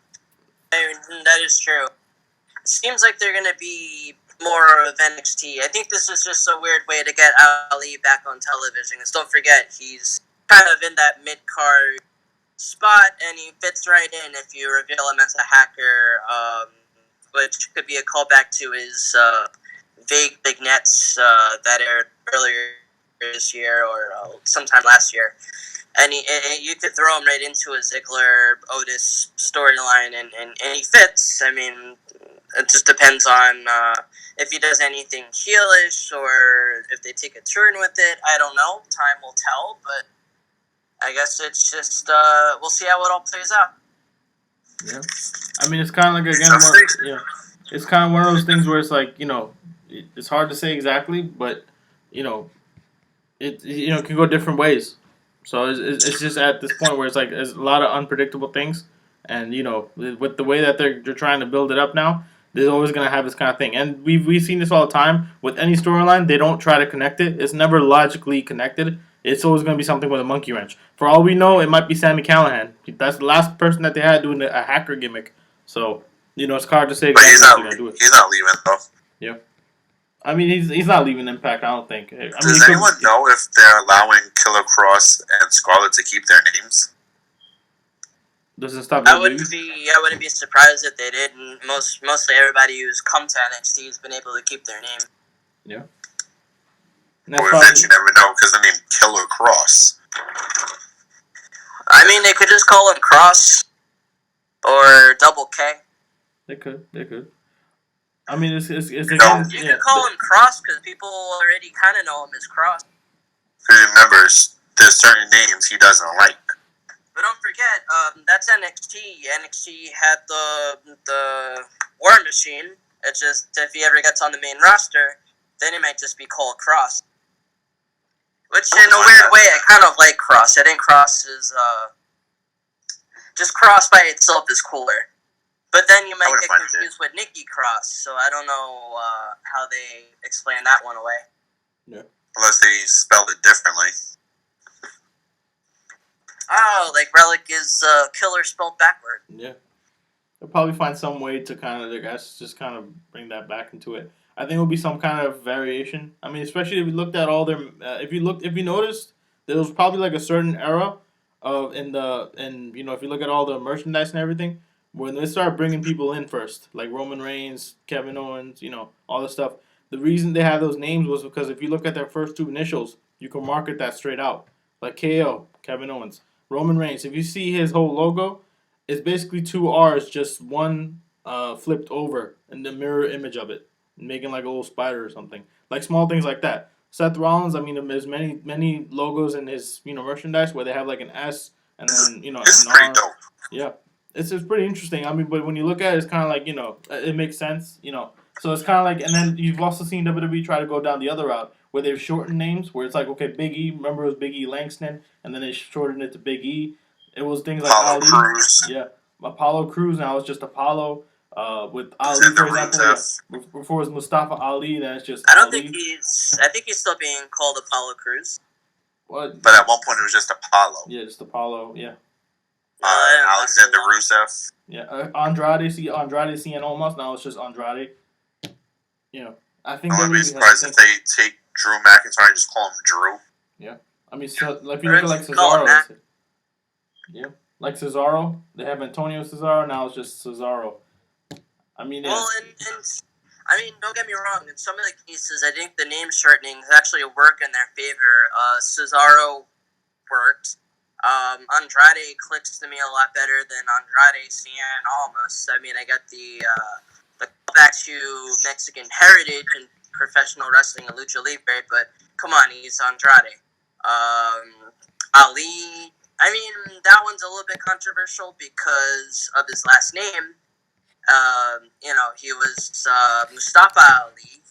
That is true. It seems like they're going to be more of NXT. I think this is just a weird way to get Ali back on television. Because don't forget, he's kind of in that mid-card spot, and he fits right in if you reveal him as a hacker, which could be a callback to his vague vignettes that aired earlier this year or sometime last year. And you could throw him right into a Ziggler Otis storyline, and he fits. I mean, it just depends on if he does anything heelish or if they take a turn with it. I don't know. Time will tell, but I guess it's just we'll see how it all plays out. Yeah, I mean, it's kind of like it's kind of one of those things where it's like it's hard to say exactly, but it can go different ways. So it's just at this point where it's like there's a lot of unpredictable things, and with the way that they're trying to build it up now, they're always gonna have this kind of thing. And we've seen this all the time with any storyline. They don't try to connect it. It's never logically connected. It's always gonna be something with a monkey wrench. For all we know, it might be Sami Callihan. That's the last person that they had doing a hacker gimmick. So it's hard to say exactly how they're gonna do it. He's not leaving though. Yeah. I mean, he's not leaving Impact. I don't think. Does anyone know if they're allowing Killer Cross and Scarlett to keep their names? Doesn't stop. I wouldn't be surprised if they did. And mostly everybody who's come to NXT has been able to keep their name. Yeah. Or that you never know because the name Killer Cross. I mean, they could just call him Cross or Double K. They could. I mean, it's you could call him Cross because people already kind of know him as Cross. Remember, there's certain names he doesn't like. But don't forget, that's NXT. NXT had the War Machine. It's just if he ever gets on the main roster, then he might just be called Cross. Which, in a weird way, I kind of like Cross. I think Cross is just Cross by itself is cooler. But then you might get confused with Nikki Cross, so I don't know how they explain that one away. Yeah. Unless they spelled it differently. Oh, like Relic is killer spelled backward. Yeah. They'll probably find some way to just kind of bring that back into it. I think it'll be some kind of variation. I mean, especially if you looked at all their, if you noticed, there was probably like a certain era of if you look at all the merchandise and everything, when they start bringing people in first, like Roman Reigns, Kevin Owens, all this stuff. The reason they had those names was because if you look at their first two initials, you can market that straight out. Like KO, Kevin Owens. Roman Reigns, if you see his whole logo, it's basically two R's, just one flipped over in the mirror image of it, making like a little spider or something. Like small things like that. Seth Rollins, I mean, there's many logos in his merchandise where they have like an S and then it's an pretty R. dope. Yeah, it's pretty interesting. I mean, but when you look at it, it's kind of like it makes sense. So it's kind of like, and then you've also seen WWE try to go down the other route where they've shortened names, where it's like, okay, Big E, remember it was Big E Langston, and then they shortened it to Big E. It was things like Apollo Ali, Crews. yeah, Apollo Crews. Now it's just Apollo. With Ali, for example, before it was Mustafa Ali, then it's just. I think he's still being called Apollo Crews. What? But at one point it was just Apollo. Yeah, just Apollo. Yeah. Alexander Rusev. Yeah, Andrade Cien Almost. Now it's just Andrade. I think. I wouldn't be surprised if they take Drew McIntyre and just call him Drew. Yeah, I mean, so if you look at like Cesaro, yeah, like Cesaro, they have Antonio Cesaro. Now it's just Cesaro. I mean, yeah. Well, and I mean, don't get me wrong. In some of the cases, I think the name shortening has actually worked in their favor. Cesaro worked. Andrade clicks to me a lot better than Andrade Cien Almost. I mean, I got the back to Mexican heritage and professional wrestling and lucha libre, but come on, he's Andrade. Ali, I mean, that one's a little bit controversial because of his last name. He was Mustafa Ali,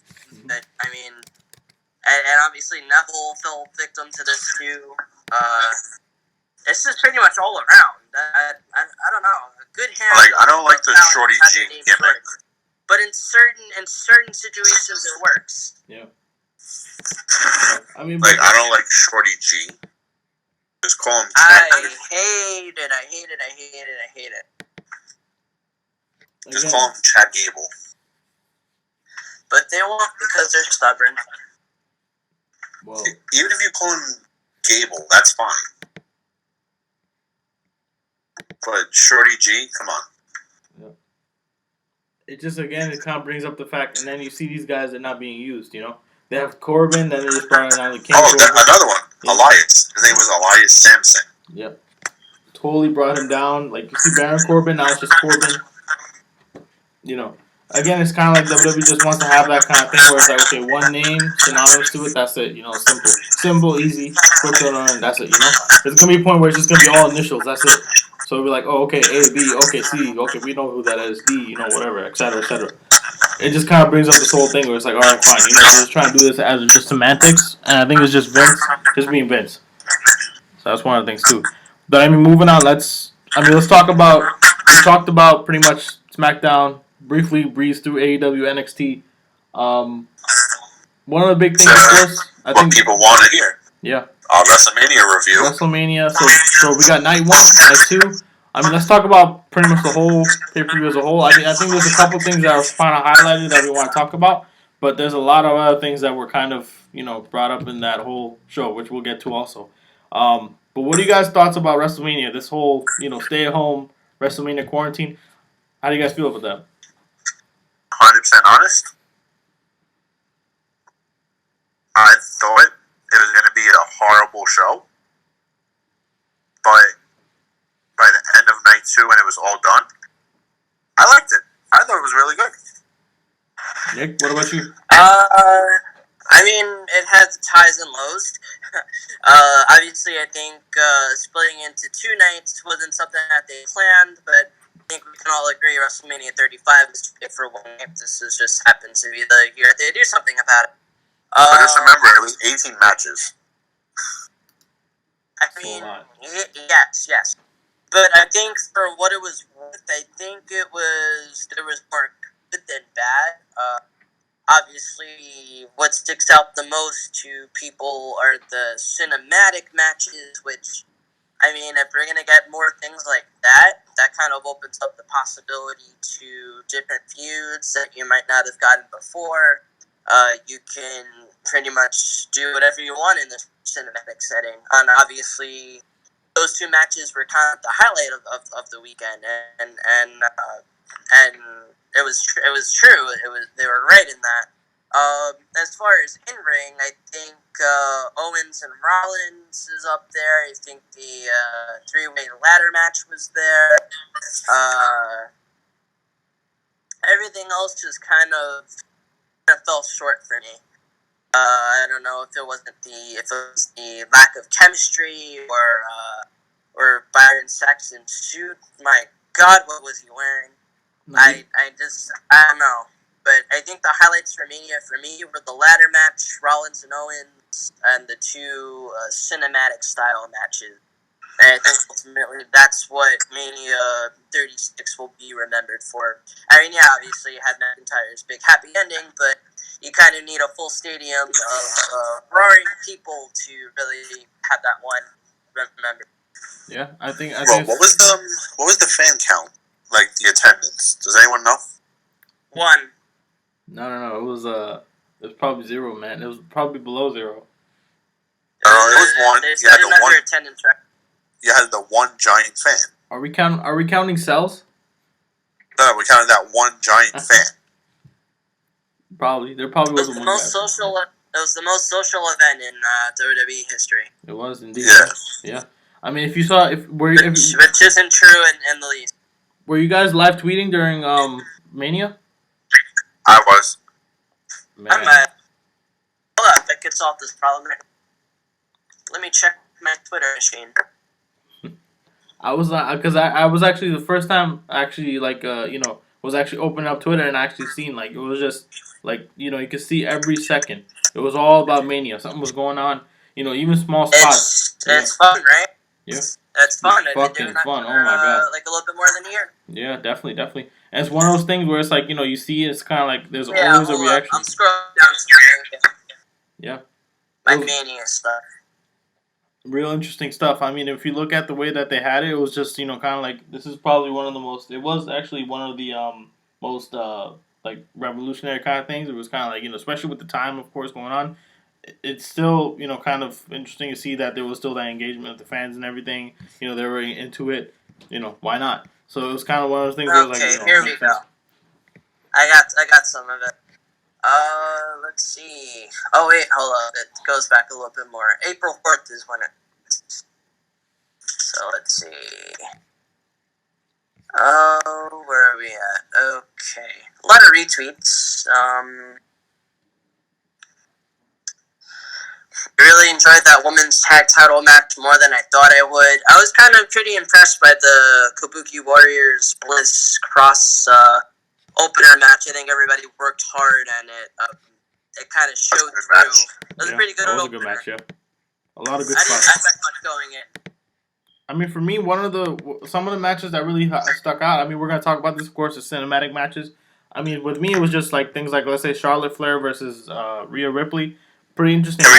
but I mean, and obviously Neville fell victim to this too. It's just pretty much all around. I don't know. A good hand. Like, I don't like the Shorty G gimmick. But in certain situations, it works. Yeah. I mean, like, I don't like Shorty G. Just call him. I hate it. Just call him Chad Gable. But they won't because they're stubborn. Well, even if you call him Gable, that's fine. But Shorty G, come on. Yeah. It just, again, it kind of brings up the fact, and then you see these guys are not being used, you know? They have Corbin, then they just brought in the King. Another one. Yeah. Elias. His name was Elias Sampson. Yep. Totally brought him down. Like, you see Baron Corbin, now it's just Corbin. You know, again, it's kind of like WWE just wants to have that kind of thing where it's like, okay, one name, synonymous to it, that's it. You know, simple. Simple, easy, quick to learn, that's it, you know? There's going to be a point where it's just going to be all initials, that's it. So we'll be like, oh, okay, A, B, okay, C, okay, we know who that is, D, you know, whatever, etc., etc. It just kind of brings up this whole thing where it's like, all right, fine, you know, we're just trying to do this as just semantics, and I think it's just Vince, just being Vince. So that's one of the things, too. But, I mean, moving on, let's talk about, we talked about pretty much SmackDown, briefly breeze through AEW NXT. One of the big things, of course, I think people want to hear. Yeah. WrestleMania review. WrestleMania. So we got night 1, night 2. I mean, let's talk about pretty much the whole pay-per-view as a whole. I think there's a couple things that are kind of highlighted that we want to talk about, but there's a lot of other things that were kind of, you know, brought up in that whole show, which we'll get to also. But what are you guys' thoughts about WrestleMania? This whole, you know, stay-at-home WrestleMania quarantine. How do you guys feel about that? 100% honest. I thought it was going to be a horrible show, but by the end of night 2 when it was all done, I liked it. I thought it was really good. Nick, what about you? I mean, it has its highs and lows. Obviously, I think splitting into 2 nights wasn't something that they planned, but I think we can all agree WrestleMania 35 is too big for one night. This just happens to be the year they do something about it. But just remember, it was 18 matches. I mean, yes. But I think for what it was worth, I think there was more good than bad. Obviously, what sticks out the most to people are the cinematic matches, which, I mean, if we're going to get more things like that, that kind of opens up the possibility to different feuds that you might not have gotten before. You can pretty much do whatever you want in this cinematic setting. And obviously, those 2 matches were kind of the highlight of the weekend, and it was true. They were right in that. As far as in ring, I think Owens and Rollins is up there. I think the 3-way ladder match was there. Everything else just kind of fell short for me. I don't know if it was the lack of chemistry or Byron Saxton's suit. My God, what was he wearing? I don't know. But I think the highlights for Mania for me were the ladder match, Rollins and Owens, and the 2 cinematic style matches. And I think ultimately that's what Mania 36 will be remembered for. I mean, yeah, obviously you had McIntyre's big happy ending, but you kind of need a full stadium of roaring people to really have that one remembered. Yeah, I think. What was the fan count? Like the attendance? Does anyone know? 1. No. It was probably 0, man. It was probably below 0. No, it was 1. You had the 1 attendance record. You had the 1 giant fan. Are we counting cells? No, we counted that 1 giant fan. Probably. There probably wasn't one. It was the most social event in WWE history. It was indeed. Yeah. Yeah. I mean, if you saw, which isn't true in the least. Were you guys live tweeting during Mania? I was. Man. I'm mad. Hold up, that could solve this problem. Let me check my Twitter machine. I was because I was actually the first time actually was actually opening up Twitter and actually seeing it was just you could see every second. It was all about Mania. Something was going on. Even small spots. It's fun, right? Yeah. That's fun. Fucking fun. Oh my God. A little bit more than a year. Yeah, definitely. And it's one of those things where it's you see it, it's kind of like there's always a reaction. I'm scrolling down. Yeah. My Mania stuff. Real interesting stuff. I mean, if you look at the way that they had it, it was just kind of like this is probably one of the most. It was actually one of the most like revolutionary kind of things. It was kind of like especially with the time, of course, going on. It's still kind of interesting to see that there was still that engagement with the fans and everything. They were into it. Why not? So it was kind of one of those things where it was Okay, like, here we go. I got some of it. Let's see. Oh wait, hold on. It goes back a little bit more. April 4th is when it. So let's see. Oh, where are we at? Okay, a lot of retweets. Really enjoyed that women's tag title match more than I thought I would. I was kind of pretty impressed by the Kabuki Warriors Bliss Cross opener match. I think everybody worked hard, and it kind of showed through. It was a pretty good opener. It was a good match, yeah. A lot of good I stuff. didn't expect much going in. I mean, for me, some of the matches that really stuck out. I mean, we're gonna talk about this, of course, the cinematic matches. I mean, with me, it was just like things like, let's say, Charlotte Flair versus Rhea Ripley. Pretty interesting match.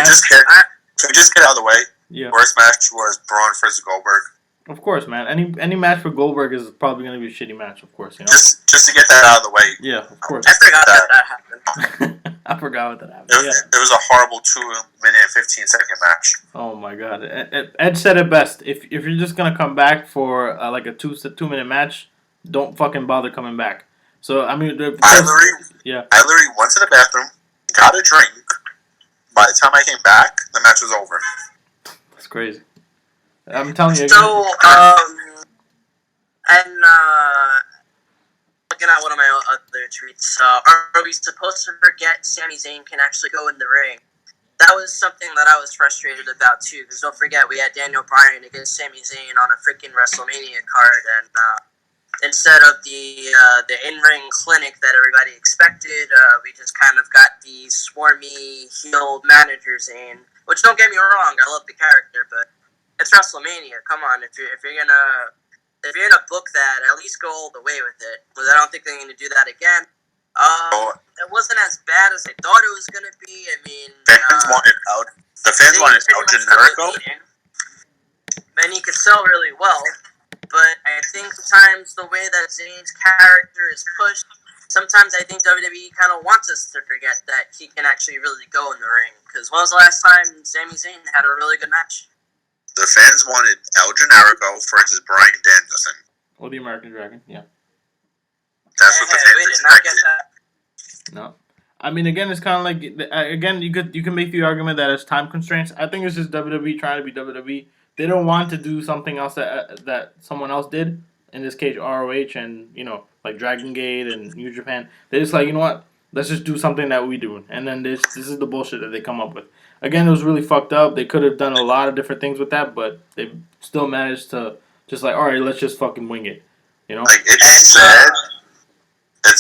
Can we just get out of the way? Yeah. Worst match was Braun versus Goldberg. Of course, man. Any match for Goldberg is probably gonna be a shitty match, of course. Just to get that out of the way. Yeah, of course. I forgot that happened. I forgot what that happened. It was a horrible 2-minute and 15-second match. Oh my god, Ed said it best. If you're just gonna come back for like a 2-minute match, don't fucking bother coming back. So I mean, I literally went to the bathroom, got a drink. By the time I came back, the match was over. That's crazy. I'm telling you. So looking at one of my other tweets, are we supposed to forget Sami Zayn can actually go in the ring? That was something that I was frustrated about too, because don't forget we had Daniel Bryan against Sami Zayn on a freaking WrestleMania card, and instead of the in-ring clinic that everybody expected, we just kind of got the swarmy heel manager Zayn. Which, don't get me wrong, I love the character, but it's WrestleMania. Come on, if you're gonna book that, at least go all the way with it. Because I don't think they're gonna do that again. It wasn't as bad as I thought it was gonna be. I mean, the fans wanted El Generico, and he could sell really well. But I think sometimes the way that Zayn's character is pushed, sometimes I think WWE kind of wants us to forget that he can actually really go in the ring. Because when was the last time Sami Zayn had a really good match? The fans wanted El Generico versus Bryan Danielson. Or the American Dragon, yeah. That's what the fans expected. No. I mean, again, it's kind of like, again, you can make the argument that it's time constraints. I think it's just WWE trying to be WWE. They don't want to do something else that someone else did. In this case, ROH and, like Dragon Gate and New Japan. They're just like, you know what? Let's just do something that we do. And then this is the bullshit that they come up with. Again, it was really fucked up. They could have done a lot of different things with that, but they still managed to just like, all right, let's just fucking wing it. Like, it's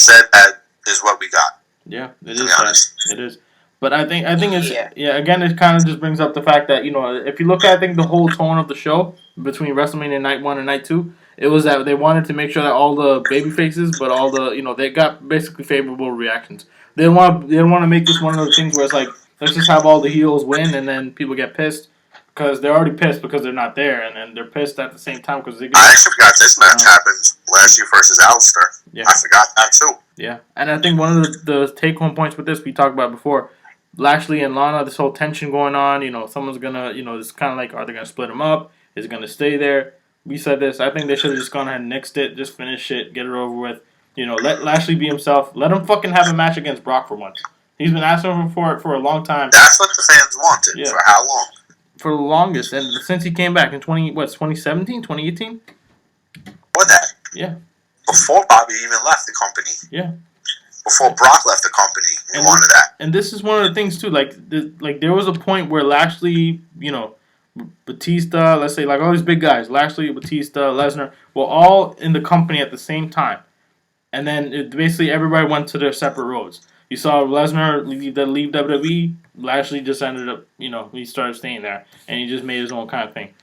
said that is what we got. Yeah, it is. It is. But I think it's again, it kind of just brings up the fact that if you look at, I think, the whole tone of the show between WrestleMania Night 1 and Night 2, it was that they wanted to make sure that all the baby faces, but all the they got basically favorable reactions. They didn't want to make this one of those things where it's like, let's just have all the heels win and then people get pissed because they're already pissed because they're not there, and then they're pissed at the same time because they. I actually forgot this match happened last year versus Alistair. Yeah, I forgot that too. Yeah, and I think one of the take-home points with this we talked about before. Lashley and Lana, this whole tension going on, someone's gonna, it's kind of like, are they gonna split them up? Is it gonna stay there? We said this. I think they should have just gone ahead and nixed it, just finish it, get it over with. Let Lashley be himself. Let him fucking have a match against Brock for once. He's been asking for it for a long time. That's what the fans wanted. Yeah. For how long? For the longest, and since he came back in 2017, 2018. What that? Yeah. Before Bobby even left the company. Yeah. Before Brock left the company, he wanted that. And this is one of the things too. Like there was a point where Lashley, Batista, let's say, like all these big guys, Lashley, Batista, Lesnar, were all in the company at the same time, and then basically everybody went to their separate roads. You saw Lesnar leave WWE. Lashley just ended up, he started staying there, and he just made his own kind of thing.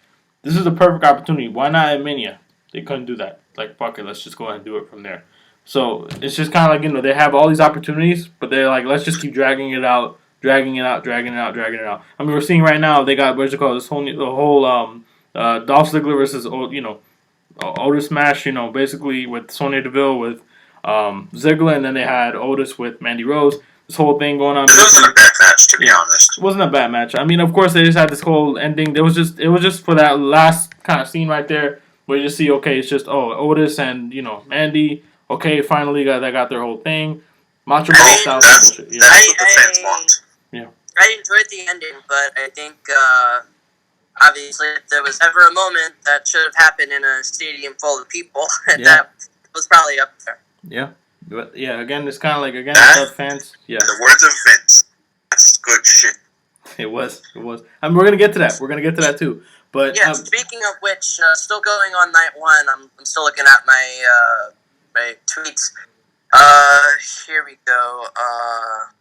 This is the perfect opportunity. Why not at Mania? They couldn't do that. Like, fuck it, let's just go ahead and do it from there. So it's just kind of like, they have all these opportunities, but they're like, let's just keep dragging it out. I mean, we're seeing right now they got, what's it called, the whole Dolph Ziggler versus Otis match, basically with Sonya Deville, with Ziggler, and then they had Otis with Mandy Rose. This whole thing going on. It wasn't a bad match, to be honest. It wasn't a bad match. I mean, of course, they just had this whole ending. It was just for that last kind of scene right there where you just see, okay, it's just Otis and Mandy. Okay, finally they got their whole thing. Macho Man style bullshit. Yeah. That's what the fans want. Yeah. I enjoyed the ending, but I think obviously if there was ever a moment that should have happened in a stadium full of people, that was probably up there. Yeah. But yeah, again, it's kind of like fans. Yeah. In the words of Vince, that's good shit. It was. I mean, we're gonna get to that. We're gonna get to that too. But yeah. Speaking of which, still going on night one. I'm still looking at my my tweets. Here we go. Not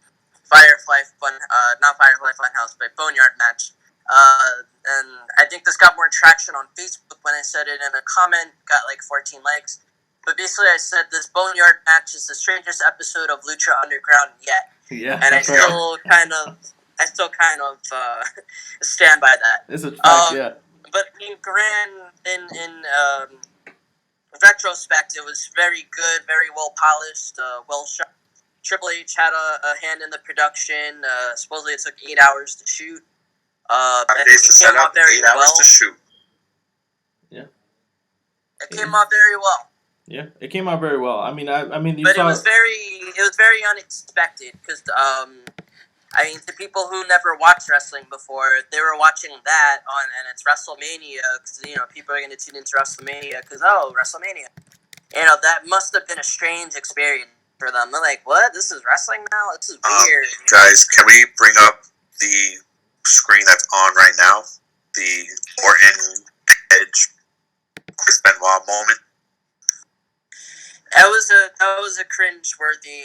Firefly Funhouse, but Boneyard match. And I think this got more traction on Facebook when I said it in a comment. Got like 14 likes. But basically, I said this Boneyard match is the strangest episode of Lucha Underground yet. Yeah. And I still kind of stand by that. It's a fact, yeah. But in retrospect, it was very good, very well polished, well shot. Triple H had a hand in the production. Supposedly it took 8 hours to shoot. 5 days to set up, 8 hours to shoot. Yeah. It came out very well. Yeah, it came out very well. I mean, it was very unexpected because to people who never watched wrestling before, they were watching that and it's WrestleMania because people are going to tune into WrestleMania because WrestleMania, that must have been a strange experience for them. They're like, what? This is wrestling now? This is weird. Guys, can we bring up the screen that's on right now? The Orton Edge Chris Benoit moment. That was a cringe-worthy.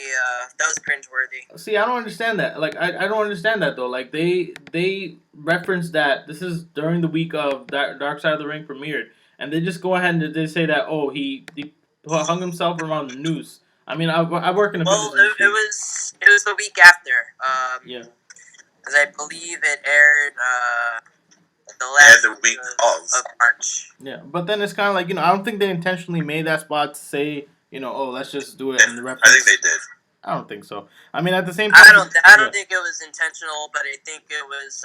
That was cringe-worthy. See, I don't understand that. Like, I don't understand that though. Like, they referenced that this is during the week of Dark Side of the Ring premiered, and they just go ahead and they say that he hung himself around the noose. I mean, I work in a business. Well, it was the week after. Yeah. Because I believe it aired the week of March. Yeah, but then it's kind of like I don't think they intentionally made that spot to say. Let's just do it in the reference. I think they did. I don't think so. I mean, at the same time, I don't think it was intentional, but I think it was.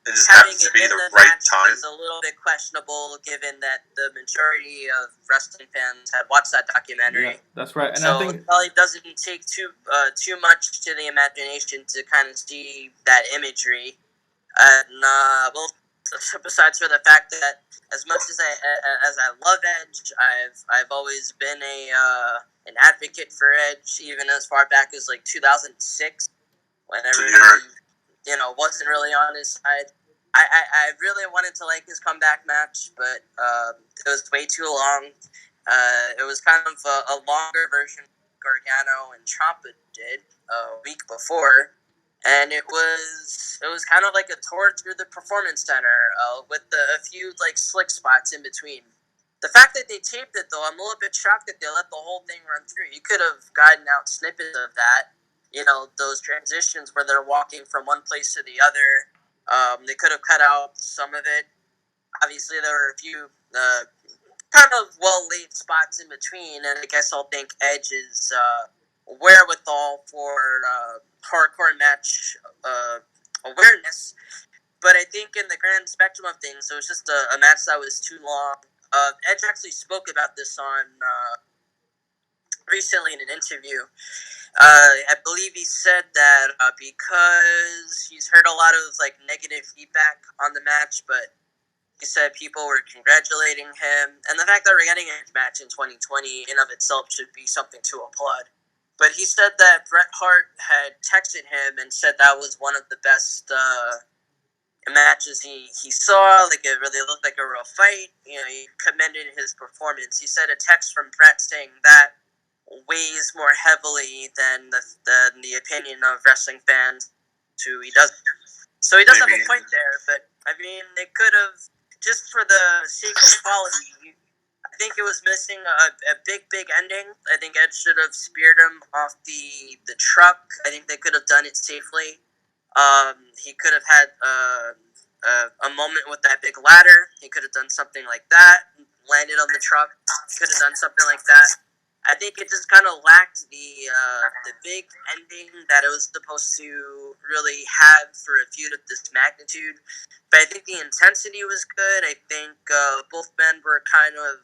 It just happens to be the right time. Was a little bit questionable, given that the majority of wrestling fans had watched that documentary. Yeah, that's right, and so I think it probably doesn't take too much to the imagination to kind of see that imagery. And besides for the fact that as much as I love Edge, I've always been an advocate for Edge, even as far back as like 2006, when everyone wasn't really on his side. I really wanted to like his comeback match, but it was way too long. It was kind of a longer version Gargano and Ciampa did a week before. And it was kind of like a tour through the Performance Center with a few like slick spots in between. The fact that they taped it, though, I'm a little bit shocked that they let the whole thing run through. You could have gotten out snippets of that, those transitions where they're walking from one place to the other. They could have cut out some of it. Obviously, there were a few kind of well-laid spots in between, and I guess I'll thank Edge's wherewithal for hardcore match awareness. But I think in the grand spectrum of things, it was just a match that was too long. Edge actually spoke about this on recently in an interview. I believe he said that because he's heard a lot of like negative feedback on the match, but he said people were congratulating him, and the fact that we're getting a match in 2020 in of itself should be something to applaud. But he said that Bret Hart had texted him and said that was one of the best matches he saw. Like, it really looked like a real fight. He commended his performance. He said a text from Bret saying that weighs more heavily than the opinion of wrestling fans who he doesn't. So he does have a point there, but, I mean, they could have, just for the sake of quality, I think it was missing a big ending. I think Edge should have speared him off the truck. I think they could have done it safely. He could have had a moment with that big ladder. He could have done something like that. Landed on the truck. Could have done something like that. I think it just kind of lacked the big ending that it was supposed to really have for a feud of this magnitude. But I think the intensity was good. I think both men were kind of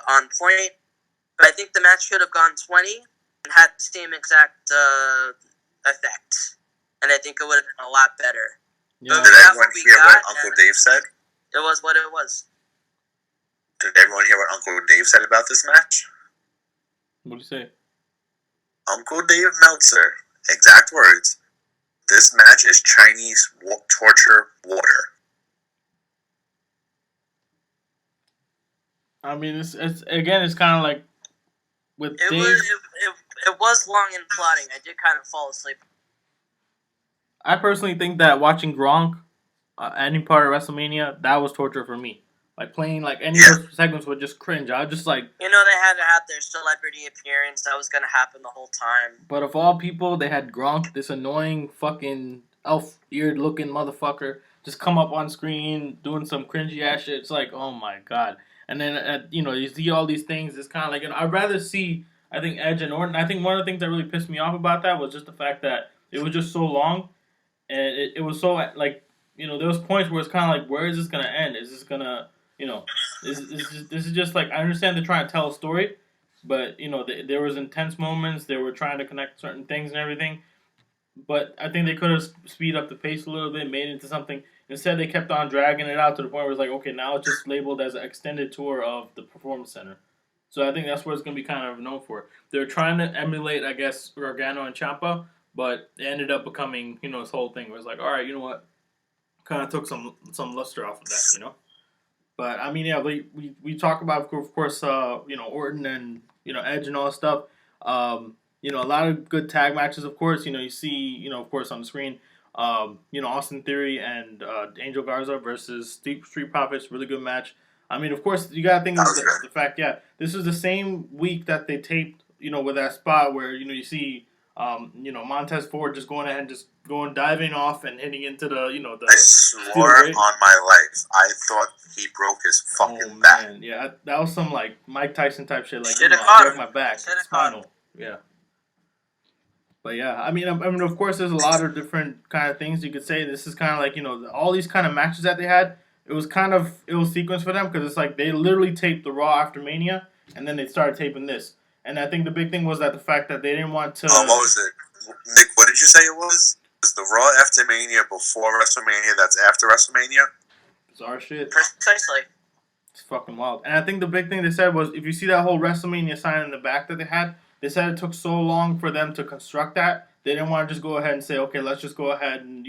on point. But I think the match should have gone 20 and had the same exact effect. And I think it would have been a lot better. Yeah. Did everyone hear what Uncle Dave said? It was what it was. Did everyone hear what Uncle Dave said about this match? What do you say? Uncle Dave Meltzer, exact words, this match is Chinese torture water. I mean, it's kind of like with It Dave. It was long and plotting. I did kind of fall asleep. I personally think that watching Gronk, any part of WrestleMania, that was torture for me. Like playing like any of those segments would just cringe. I was just like, they had to have their celebrity appearance. That was gonna happen the whole time. But of all people, they had Gronk, this annoying fucking elf-eared looking motherfucker, just come up on screen doing some cringy ass shit. It's like, oh my god. And then you see all these things. It's kind of like, I'd rather see, I think, Edge and Orton. I think one of the things that really pissed me off about that was just the fact that it was just so long, and it was so like, there was points where it's kind of like, where is this gonna end? Is this gonna this is just like, I understand they're trying to tell a story, but there was intense moments. They were trying to connect certain things and everything, but I think they could have speed up the pace a little bit, made it into something. Instead, they kept on dragging it out to the point where it's like, okay, now it's just labeled as an extended tour of the Performance Center. So I think that's what it's going to be kind of known for. They're trying to emulate, I guess, Gargano and Ciampa, but it ended up becoming, this whole thing where it's like, all right, you know what? Kind of took some luster off of that, But, I mean, yeah, we talk about, of course, Orton and, Edge and all that stuff. A lot of good tag matches, of course. You see, of course, on the screen, Austin Theory and Angel Garza versus Street Profits, really good match. I mean, of course, you got to think of the fact, this is the same week that they taped, with that spot where, you see, Montez Ford just going ahead and just diving off and hitting into the, the... I swore on my life, I thought he broke his fucking back. Man. Yeah, that was some, like, Mike Tyson type shit. Like, I broke my back. Spinal. Yeah. But, yeah, I mean, of course, there's a lot of different kind of things you could say. This is kind of like, all these kind of matches that they had, it was kind of ill sequence for them because it's like they literally taped the Raw after Mania, and then they started taping this. And I think the big thing was that the fact that they didn't want to... what was it? Nick, what did you say it was? Was the Raw after Mania before WrestleMania that's after WrestleMania? Bizarre shit. Precisely. It's fucking wild. And I think the big thing they said was, if you see that whole WrestleMania sign in the back that they had, they said it took so long for them to construct that, they didn't want to just go ahead and say, okay, let's just go ahead and,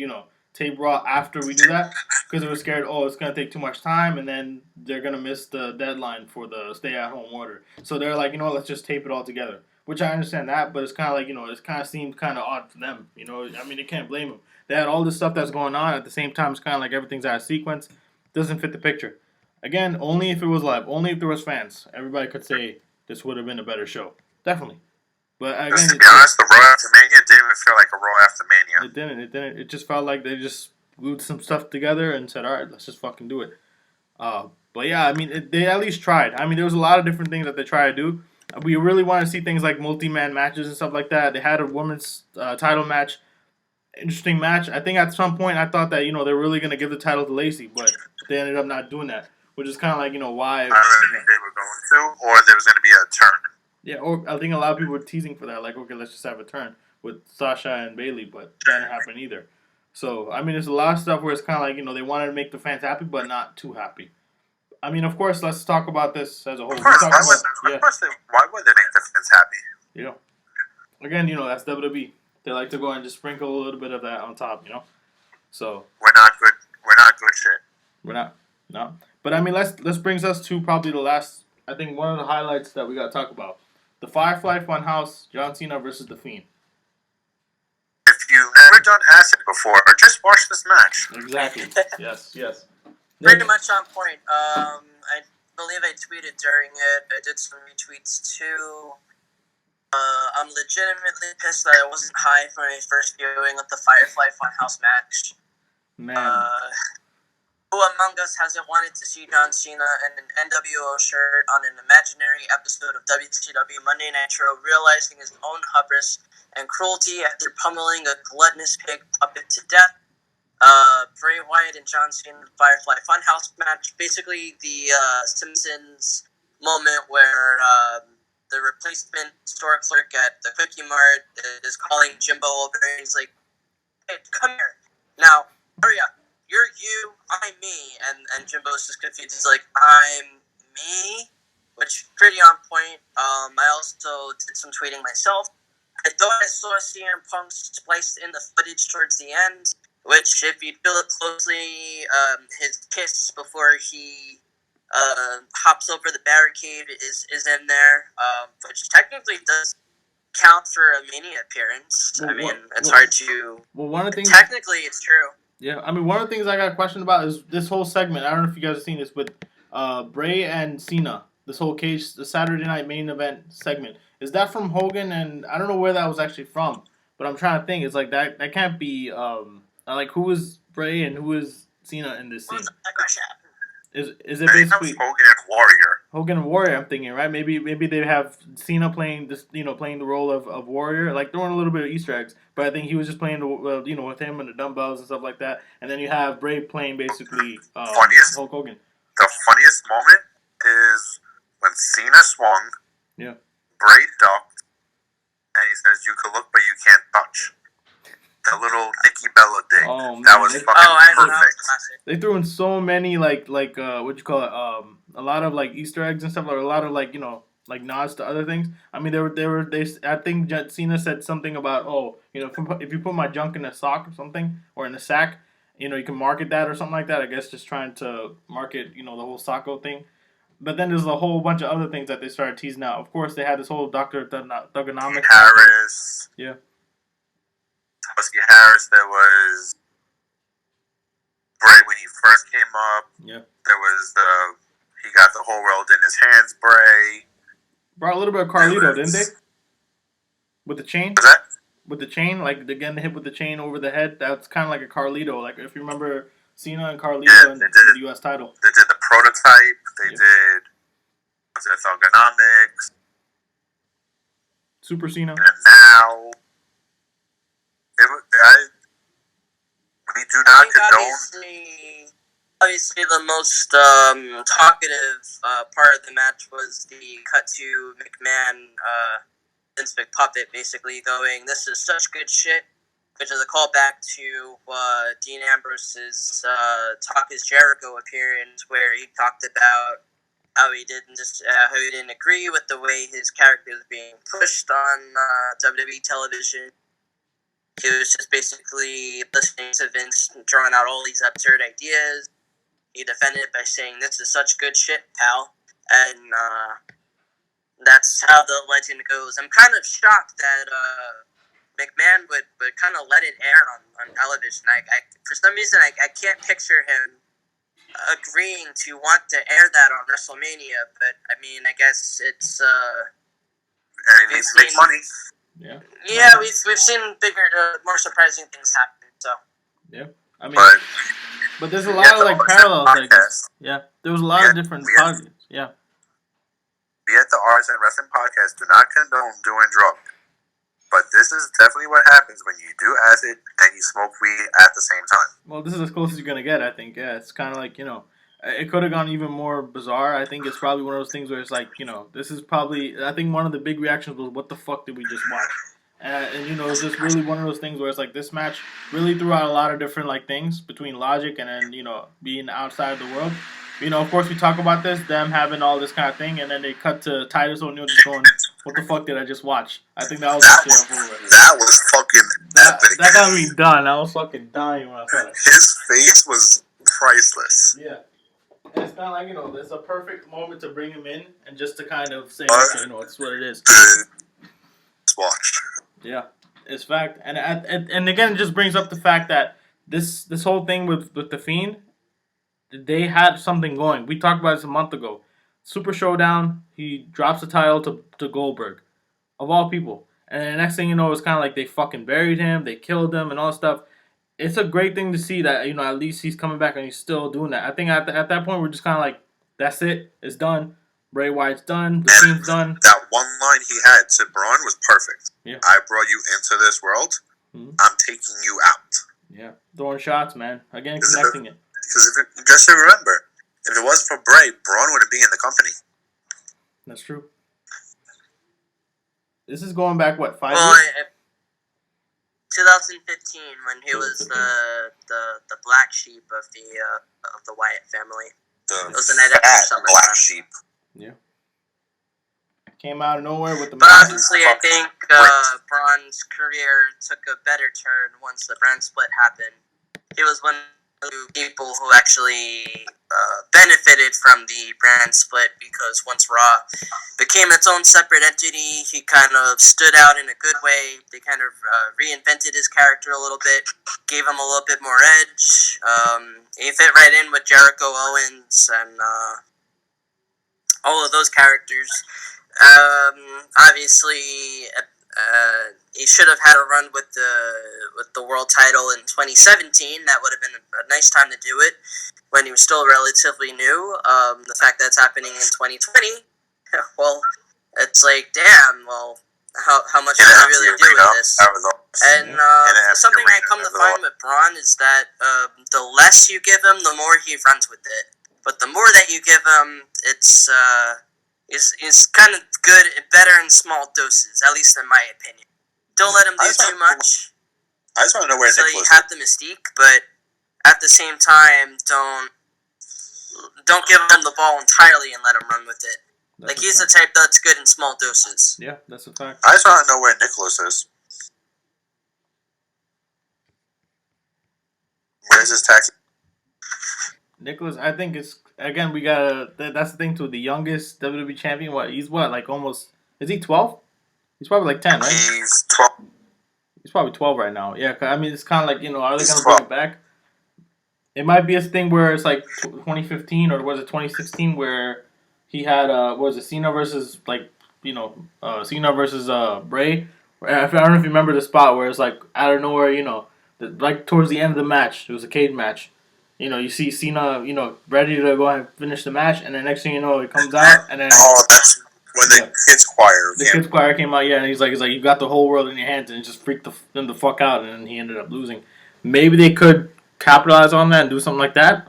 tape Raw after we do that, because they were scared, it's going to take too much time, and then they're going to miss the deadline for the stay-at-home order. So they're like, let's just tape it all together. Which I understand that, but it's kind of like, it kind of seemed kind of odd for them. I mean, you can't blame them. They had all this stuff that's going on at the same time. It's kind of like everything's out of sequence. Doesn't fit the picture. Again, only if it was live. Only if there was fans. Everybody could say this would have been a better show. Definitely. But again, to be honest, the Raw after Mania didn't even feel like a Raw after Mania. It didn't. It just felt like they just glued some stuff together and said, all right, let's just fucking do it. But yeah, I mean, they at least tried. I mean, there was a lot of different things that they tried to do. We really want to see things like multi-man matches and stuff like that. They had a women's title match. Interesting match. I think at some point I thought that, they're really going to give the title to Lacey, but they ended up not doing that, which is kind of like, why. I really think they were going to, or there was going to be a turn. Yeah, or I think a lot of people were teasing for that. Like, okay, let's just have a turn with Sasha and Bayley, but that didn't happen either. So, I mean, there's a lot of stuff where it's kind of like, they wanted to make the fans happy, but not too happy. I mean, of course, let's talk about this as a whole. Of course, why would they make the fans happy? Again, that's WWE. They like to go and just sprinkle a little bit of that on top, So we're not good. We're not good shit. We're not. No. But I mean, let's brings us to probably the last. I think one of the highlights that we got to talk about: the Firefly Funhouse, John Cena versus the Fiend. If you've never done acid before, just watch this match. Exactly. Yes. Pretty much on point. I believe I tweeted during it. I did some retweets too. I'm legitimately pissed that I wasn't high for my first viewing of the Firefly Funhouse match. Man. Who among us hasn't wanted to see John Cena in an NWO shirt on an imaginary episode of WCW Monday Nitro, realizing his own hubris and cruelty after pummeling a gluttonous pig puppet to death? Bray Wyatt and John Cena Firefly Funhouse match. Basically, the Simpsons moment where the replacement store clerk at the Cookie Mart is calling Jimbo over and he's like, "Hey, come here. Now, hurry up. You're you, I'm me." And Jimbo's just confused. He's like, "I'm me?" Which, pretty on point. I also did some tweeting myself. I thought I saw CM Punk spliced in the footage towards the end, which, if you look closely, his kiss before he hops over the barricade is in there, which technically does count for a Mania appearance. It's hard to... Well, one of the things... Technically, it's true. Yeah, one of the things I got a question about is this whole segment. I don't know if you guys have seen this with Bray and Cena. This whole the Saturday Night Main Event segment. Is that from Hogan? And I don't know where that was actually from, but I'm trying to think. It's like that can't be... like, who is Bray and who is Cena in this scene? Is it basically Hogan and Warrior? Hogan and Warrior, I'm thinking, right? Maybe they have Cena playing this, playing the role of Warrior, like throwing a little bit of Easter eggs. But I think he was just playing, with him and the dumbbells and stuff like that. And then you have Bray playing basically Hulk Hogan. The funniest moment is when Cena swung. Yeah. Bray ducked, and he says, "You can look, but you can't touch." The little Nikki Bella ding. Oh, man. That was fucking perfect. They threw in so many what you call it, a lot of like Easter eggs and stuff, or a lot of like nods to other things. I mean, I think Cena said something about, if you put my junk in a sock or something, or in a sack, you can market that or something like that. I guess just trying to market, the whole Socko thing. But then there's a whole bunch of other things that they started teasing out. Of course, they had this whole Dr. Thugonomics. Harris. Yeah. Husky Harris, there was Bray when he first came up. Yeah. There was he got the whole world in his hands, Bray. Brought a little bit of Carlito, didn't they? With the chain? What's that? With the chain, like getting hit with the chain over the head. That's kind of like a Carlito. Like if you remember Cena and Carlito in the U.S. title. They did the prototype. They did Thugonomics. Super Cena. And now... we do not condone. Obviously, the most talkative part of the match was the cut to McMahon, Vince McPuppet, basically going, "This is such good shit," which is a callback to Dean Ambrose's Talk Is Jericho appearance, where he talked about how he didn't agree with the way his character was being pushed on WWE television. He was just basically listening to Vince drawing out all these absurd ideas. He defended it by saying, "This is such good shit, pal." And that's how the legend goes. I'm kind of shocked that McMahon would kind of let it air on television. For some reason, I can't picture him agreeing to want to air that on WrestleMania. But, I mean, I guess it's... and he needs to make money. Yeah, we've seen bigger, more surprising things happen. So yeah, I mean, but there's a lot of like parallels. Like this. Yeah, there was a lot of different podcasts. Yeah, we at the Arts and Wrestling Podcast do not condone doing drugs, but this is definitely what happens when you do acid and you smoke weed at the same time. Well, this is as close as you're gonna get, I think. Yeah, it's kind of like it could have gone even more bizarre. I think it's probably one of those things where it's like, this is probably... I think one of the big reactions was, what the fuck did we just watch? And it's just really one of those things where it's like this match really threw out a lot of different like things between logic and then, being outside of the world. Of course, we talk about this, them having all this kind of thing, and then they cut to Titus O'Neil just going, "What the fuck did I just watch?" I think that was that was fucking epic. That got me done. I was fucking dying when I saw it. His face was priceless. Yeah. And it's kind of like, it's a perfect moment to bring him in and just to kind of say, okay, it's what it is. Let's watch. Yeah, it's fact. And again, it just brings up the fact that this whole thing with the Fiend, they had something going. We talked about this a month ago. Super Showdown, he drops the title to Goldberg, of all people. And the next thing you know, it's kind of like they fucking buried him, they killed him, and all that stuff. it's a great thing to see that at least he's coming back and he's still doing that. I think at that point we're just kind of like, that's it, it's done. Bray Wyatt's done. The And Fiend's done. that one line he had to Braun was perfect. Yeah. I brought you into this world. Mhm. I'm taking you out. Yeah, throwing shots, man. Again, connecting it. Because just to remember, if it wasn't for Bray, Braun wouldn't be in the company. That's true. This is going back, what, 5 Well, years? 2015 when he was 2015. the black sheep of the Wyatt family. The It was the night after fat SummerSlam. black sheep. Yeah. Came out of nowhere with the But massive. obviously, I think Braun's career took a better turn once the brand split happened. He was one of the people who actually benefited from the brand split, because once Raw became its own separate entity, he kind of stood out in a good way. They kind of reinvented his character a little bit, gave him a little bit more edge. He fit right in with Jericho Owens and all of those characters. Obviously, he should have had a run with the world title in 2017. That would have been a nice time to do it when he was still relatively new. The fact that it's happening in 2020, well, it's like, damn. Well, how much can I really do with this? And something I come to find with Braun is that the less you give him, the more he runs with it. But the more that you give him, it's kind of good, better in small doses, at least in my opinion. Don't let him do too much. I just want to know where so Nicholas you have the mystique, but at the same time, don't give him the ball entirely and let him run with it. That's He's the type that's good in small doses. Yeah, that's a fact. I just want to know where Nicholas is. Where's his taxi? Nicholas, I think it's, again, we gotta, that's the thing too, the youngest WWE champion, he's like almost, is he 12? He's probably like 10, right? He's 12. He's probably 12 right now. Yeah, I mean, it's kind of like, are they He's going to bring 12. it back? It might be a thing where it's like 2015 or was it 2016 where he had, Cena versus, Cena versus Bray? I don't know if you remember the spot where it's like out of nowhere, like towards the end of the match, it was a cage match. You see Cena, ready to go and finish the match, and then next thing you know, it comes out, and then that's when the kids choir. The kids choir came out, yeah, and he's like, you got the whole world in your hands, and it just freaked them the fuck out, and then he ended up losing. Maybe they could capitalize on that and do something like that.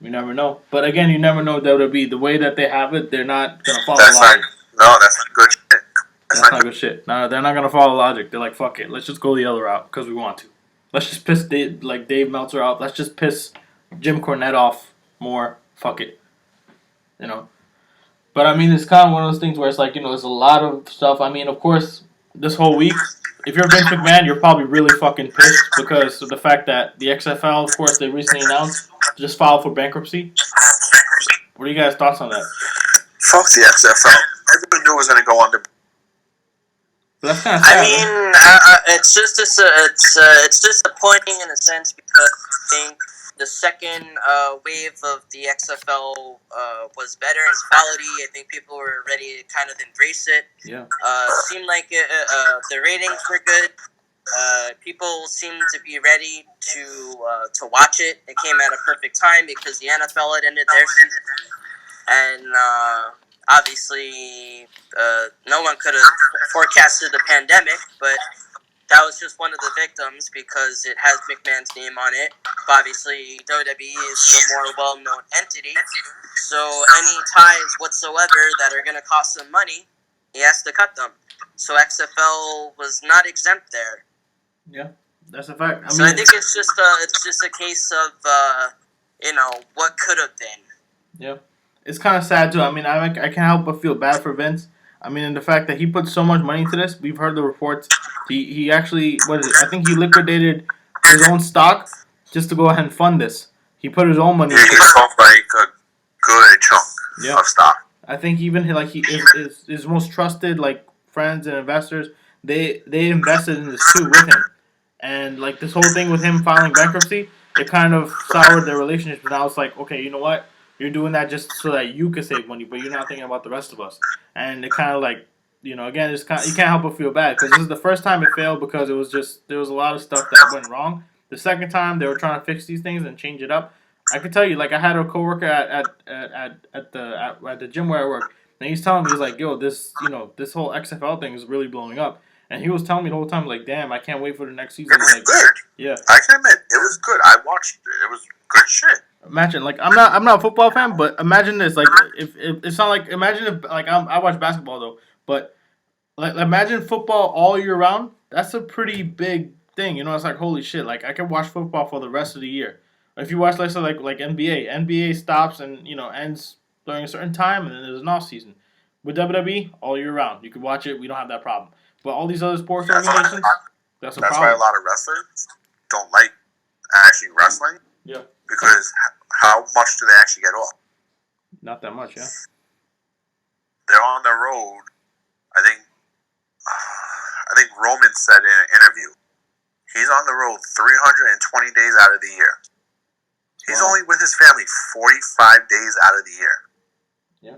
You never know. But again, you never know WWE. The way that they have it, they're not gonna follow logic. That's not good shit. That's not good shit. No, they're not gonna follow logic. They're like, fuck it, let's just go the other route because we want to. Let's just piss Dave Meltzer off. Let's just piss Jim Cornette off more. Fuck it. But I mean, it's kind of one of those things where it's like, there's a lot of stuff. I mean, of course, this whole week, if you're Vince McMahon, you're probably really fucking pissed because of the fact that the XFL, of course, they recently announced, just filed for bankruptcy. What are you guys' thoughts on that? Fuck the XFL. Everyone knew it was going to go under. But that's kind of sad. I mean, it's disappointing in a sense because I think the second wave of the XFL was better in quality. I think people were ready to kind of embrace it. Yeah. Seemed like the ratings were good. People seemed to be ready to watch it. It came at a perfect time because the NFL had ended their season, and obviously no one could have forecasted the pandemic, but that was just one of the victims because it has McMahon's name on it. Obviously, WWE is the more well-known entity, so any ties whatsoever that are going to cost him money, he has to cut them. So XFL was not exempt there. Yeah, that's a fact. I think it's just a case of what could have been. Yeah, it's kind of sad too. I mean, I can't help but feel bad for Vince. I mean, in the fact that he put so much money into this, we've heard the reports. He actually, I think he liquidated his own stock just to go ahead and fund this. He put his own money into it. He sold like a good chunk of stock. I think even his most trusted friends and investors, they invested in this too with him. And this whole thing with him filing bankruptcy, it kind of soured their relationship. But now it's like, okay, you know what? You're doing that just so that you can save money, but you're not thinking about the rest of us. And it kind of again, you can't help but feel bad because this is the first time it failed because there was a lot of stuff that went wrong. The second time they were trying to fix these things and change it up. I could tell you, like I had a coworker at the gym where I work, and he's telling me he's like, "Yo, this whole XFL thing is really blowing up," and he was telling me the whole time like, "Damn, I can't wait for the next season." It was Like, good. yeah, I can admit it was good. I watched it. It was good shit. imagine like I'm not a football fan, but imagine this like if it's not like imagine if like I watch basketball though, but like imagine football all year round. That's a pretty big thing, you know. It's like holy shit. Like I could watch football for the rest of the year. If you watch let's say like NBA stops and ends during a certain time, and then there's an off season. With WWE, all year round, you could watch it. We don't have that problem. But all these other sports organizations, that's a That's problem. why a lot of wrestlers don't like actually wrestling. Yeah. Because how much do they actually get off? Not that much, yeah. They're on the road. I think Roman said in an interview, he's on the road 320 days out of the year. He's Wow. only with his family 45 days out of the year. Yeah.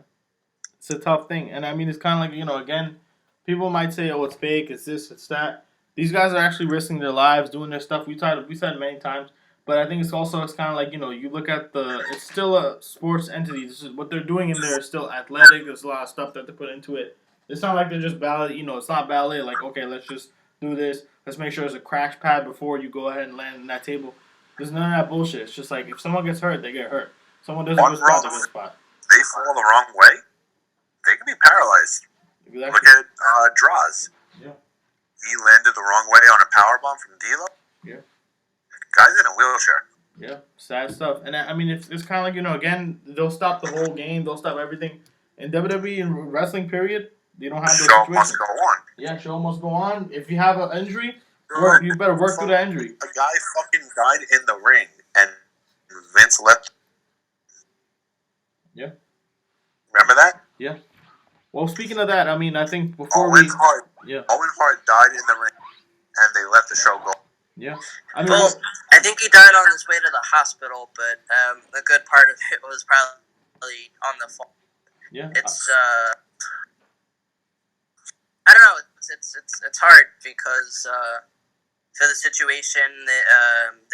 It's a tough thing. And I mean, it's kind of like, again, people might say, oh, it's fake, it's this, it's that. These guys are actually risking their lives, doing their stuff. We said it many times. But I think it's kind of like, you look at it's still a sports entity. This is what they're doing in there is still athletic. There's a lot of stuff that they put into it. It's not like they're just ballet, it's not ballet. Like, okay, let's just do this. Let's make sure there's a crash pad before you go ahead and land on that table. There's none of that bullshit. It's just like if someone gets hurt, they get hurt. Someone doesn't go spot, they go spot. They fall the wrong way, they can be paralyzed. Exactly. Look at Draws. Yeah. He landed the wrong way on a powerbomb from D'Lo. Yeah. Guy's in a wheelchair. Yeah, sad stuff. And I mean, it's kind of like, again, they'll stop the whole game. They'll stop everything. In WWE and wrestling, period, they don't have those Show situations. must go on. Yeah, show must go on. If you have an injury, you better work through the injury. A guy fucking died in the ring, and Vince left. Yeah. Remember that? Yeah. Well, speaking of that, I mean, I think Owen Hart died in the ring, and they let the show go. Yeah. I mean, Well, I think he died on his way to the hospital, but a good part of it was probably on the phone. yeah. It's I don't know. It's hard because for the situation, they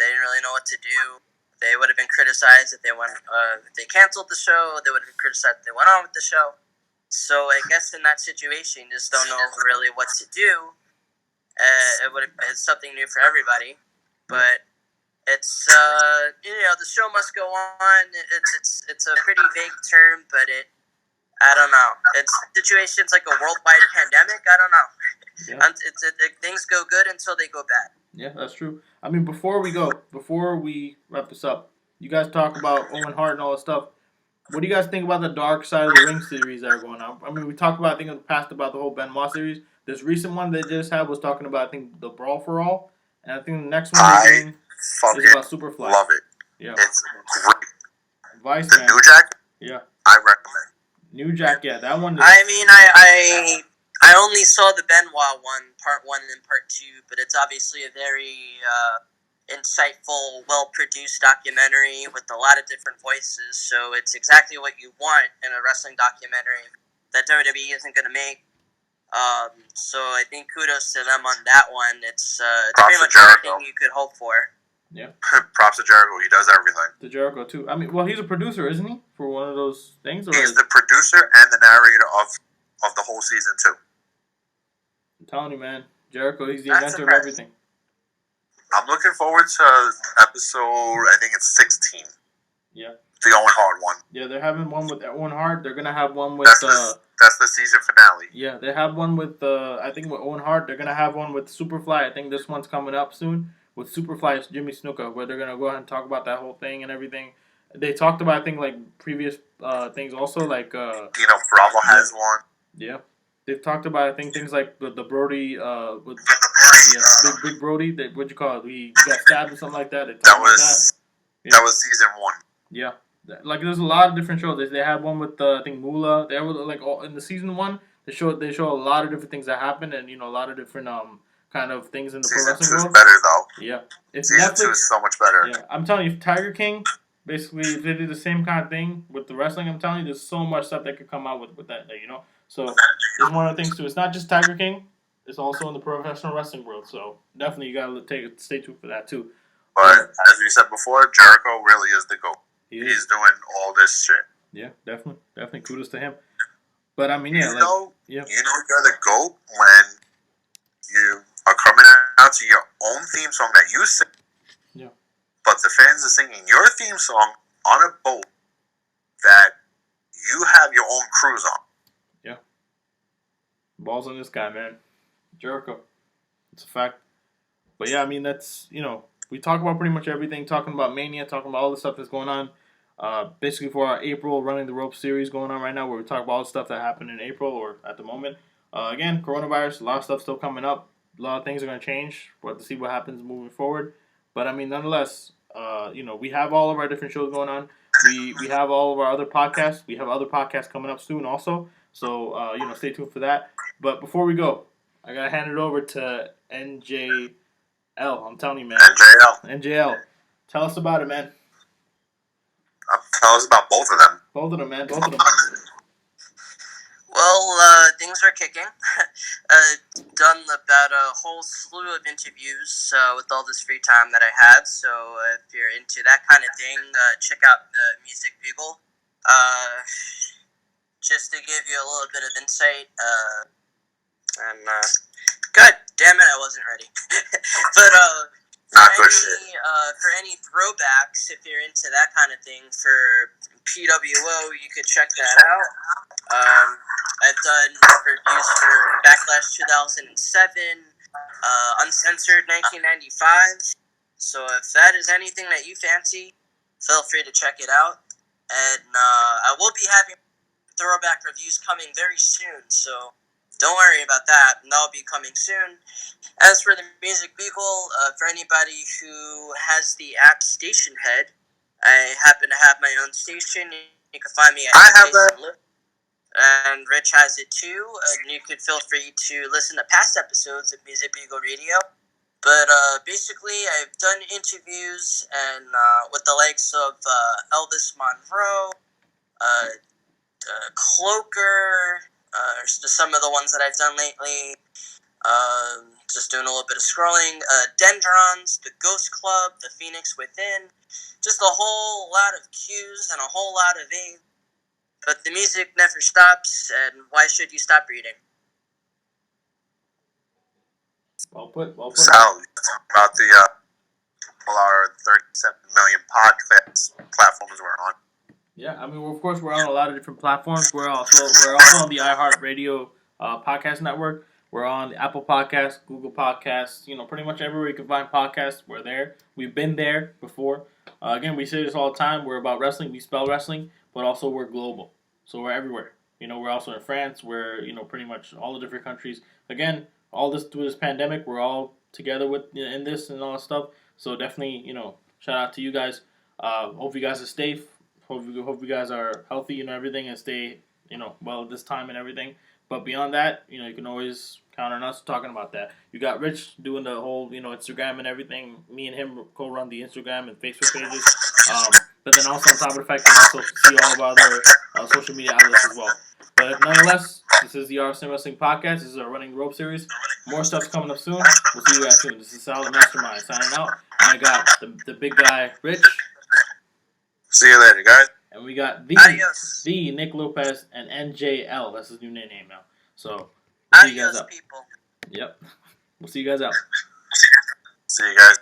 didn't really know what to do. They would have been criticized if they canceled the show. They would have been criticized if they went on with the show. So I guess in that situation, you just don't know really what to do. It's something new for everybody, but it's the show must go on. It's a pretty vague term, but I don't know. It's situations like a worldwide pandemic. I don't know. Yeah. Things go good until they go bad. Yeah, that's true. I mean, before we wrap this up, you guys talk about Owen Hart and all that stuff. What do you guys think about the Dark Side of the Ring series that are going on? I mean, we talked about, I think in the past, about the whole Benoit series. This recent one they just had was talking about, I think, the Brawl for All. And I think the next one they're doing is about Superfly. Love it. Yeah. It's great. Vice The Man. New Jack, Yeah. I recommend. New Jack, yeah. That one. I mean, I only saw the Benoit one, part 1 and part 2, but it's obviously a very insightful, well-produced documentary with a lot of different voices, so it's exactly what you want in a wrestling documentary that WWE isn't going to make. So I think kudos to them on that one. It's pretty much everything you could hope for. Yeah. Props to Jericho. He does everything. To Jericho, too. I mean, well, he's a producer, isn't he? For one of those things? Or He's the producer and the narrator of the whole season, too. I'm telling you, man. Jericho, he's the That's inventor of impressive. everything. I'm looking forward to episode, I think it's 16. Yeah. The Owen Hart one. Yeah, they're having one with Owen Hart. They're going to have one with... That's the season finale. Yeah, they have one with, I think, with Owen Hart. They're going to have one with Superfly. I think this one's coming up soon. With Superfly's Jimmy Snuka, where they're going to go ahead and talk about that whole thing and everything. They talked about, I think, like, previous things also, like... Bravo has one. Yeah. They've talked about, I think, things like the Brody, Big Brody, what you call it? He got stabbed or something like that. That was season 1. Yeah. Like, there's a lot of different shows. They had one with, I think, Moolah. They were, like, all, in the season 1, they show a lot of different things that happen and, a lot of different, kind of things in the pro wrestling world. Season 2 is better, though. Yeah. If Season Netflix, 2 is so much better. Yeah. I'm telling you, if Tiger King, basically, if they did the same kind of thing with the wrestling, I'm telling you, there's so much stuff that could come out with that, So, it's one of the things, too. It's not just Tiger King. It's also in the professional wrestling world. So, definitely, you got to stay tuned for that, too. But as we said before, Jericho really is the GOAT. He's doing all this shit. Yeah, definitely. Kudos to him. But I mean, yeah, you're the GOAT when you are coming out to your own theme song that you sing. Yeah. But the fans are singing your theme song on a boat that you have your own cruise on. Yeah. Balls on this guy, man. Jericho. It's a fact. But yeah, I mean, that's, we talk about pretty much everything, talking about Mania, talking about all the stuff that's going on. Basically for our April Running the Ropes series going on right now, where we talk about all the stuff that happened in April or at the moment. Again, coronavirus, a lot of stuff still coming up. A lot of things are going to change. We'll have to see what happens moving forward. But I mean, nonetheless, we have all of our different shows going on. We have all of our other podcasts. We have other podcasts coming up soon also. So, stay tuned for that. But before we go, I got to hand it over to NJL. I'm telling you, man. NJL. Tell us about it, man. Tell us about both of them. Both of them, man. Well, things are kicking. Done about a whole slew of interviews with all this free time that I had. So if you're into that kind of thing, check out Music Bugle. Just to give you a little bit of insight. God damn it, I wasn't ready. But for any throwbacks, if you're into that kind of thing, for PWO, you could check that out. I've done reviews for Backlash 2007, Uncensored 1995. So if that is anything that you fancy, feel free to check it out. And I will be having throwback reviews coming very soon, so don't worry about that. That'll be coming soon. As for the Music Beagle, for anybody who has the app Station Head, I happen to have my own station. You can find me at and Rich has it too. And you could feel free to listen to past episodes of Music Beagle Radio. But basically, I've done interviews and with the likes of Elvis Monroe, Cloaker, some of the ones that I've done lately. Just doing a little bit of scrolling. Dendrons, the Ghost Club, the Phoenix Within. Just a whole lot of Q's and a whole lot of A's. But the music never stops, and why should you stop reading? Well put. So, about our 37 million podcast platforms we're on. Yeah, I mean, of course, we're on a lot of different platforms. We're also on the iHeartRadio podcast network. We're on the Apple Podcasts, Google Podcasts, pretty much everywhere you can find podcasts, we're there. We've been there before. Again, we say this all the time. We're about wrestling. We spell wrestling, but also we're global. So we're everywhere. We're also in France. We're, pretty much all the different countries. Again, all this through this pandemic, we're all together in this and all that stuff. So definitely, shout out to you guys. Hope you guys are safe. Hope you guys are healthy and everything and stay, well at this time and everything. But beyond that, you can always count on us talking about that. You got Rich doing the whole, Instagram and everything. Me and him co-run the Instagram and Facebook pages. But then also on top of the fact, you can also see all of our other social media outlets as well. But nonetheless, this is the RSM Wrestling Podcast. This is our Running the Rope series. More stuff's coming up soon. We'll see you guys soon. This is Solid Mastermind signing out. And I got the big guy, Rich. See you later, guys. And we got the Nick Lopez and NJL. That's his new name now. So, we'll see you guys out. People. Yep. We'll see you guys out. See you guys.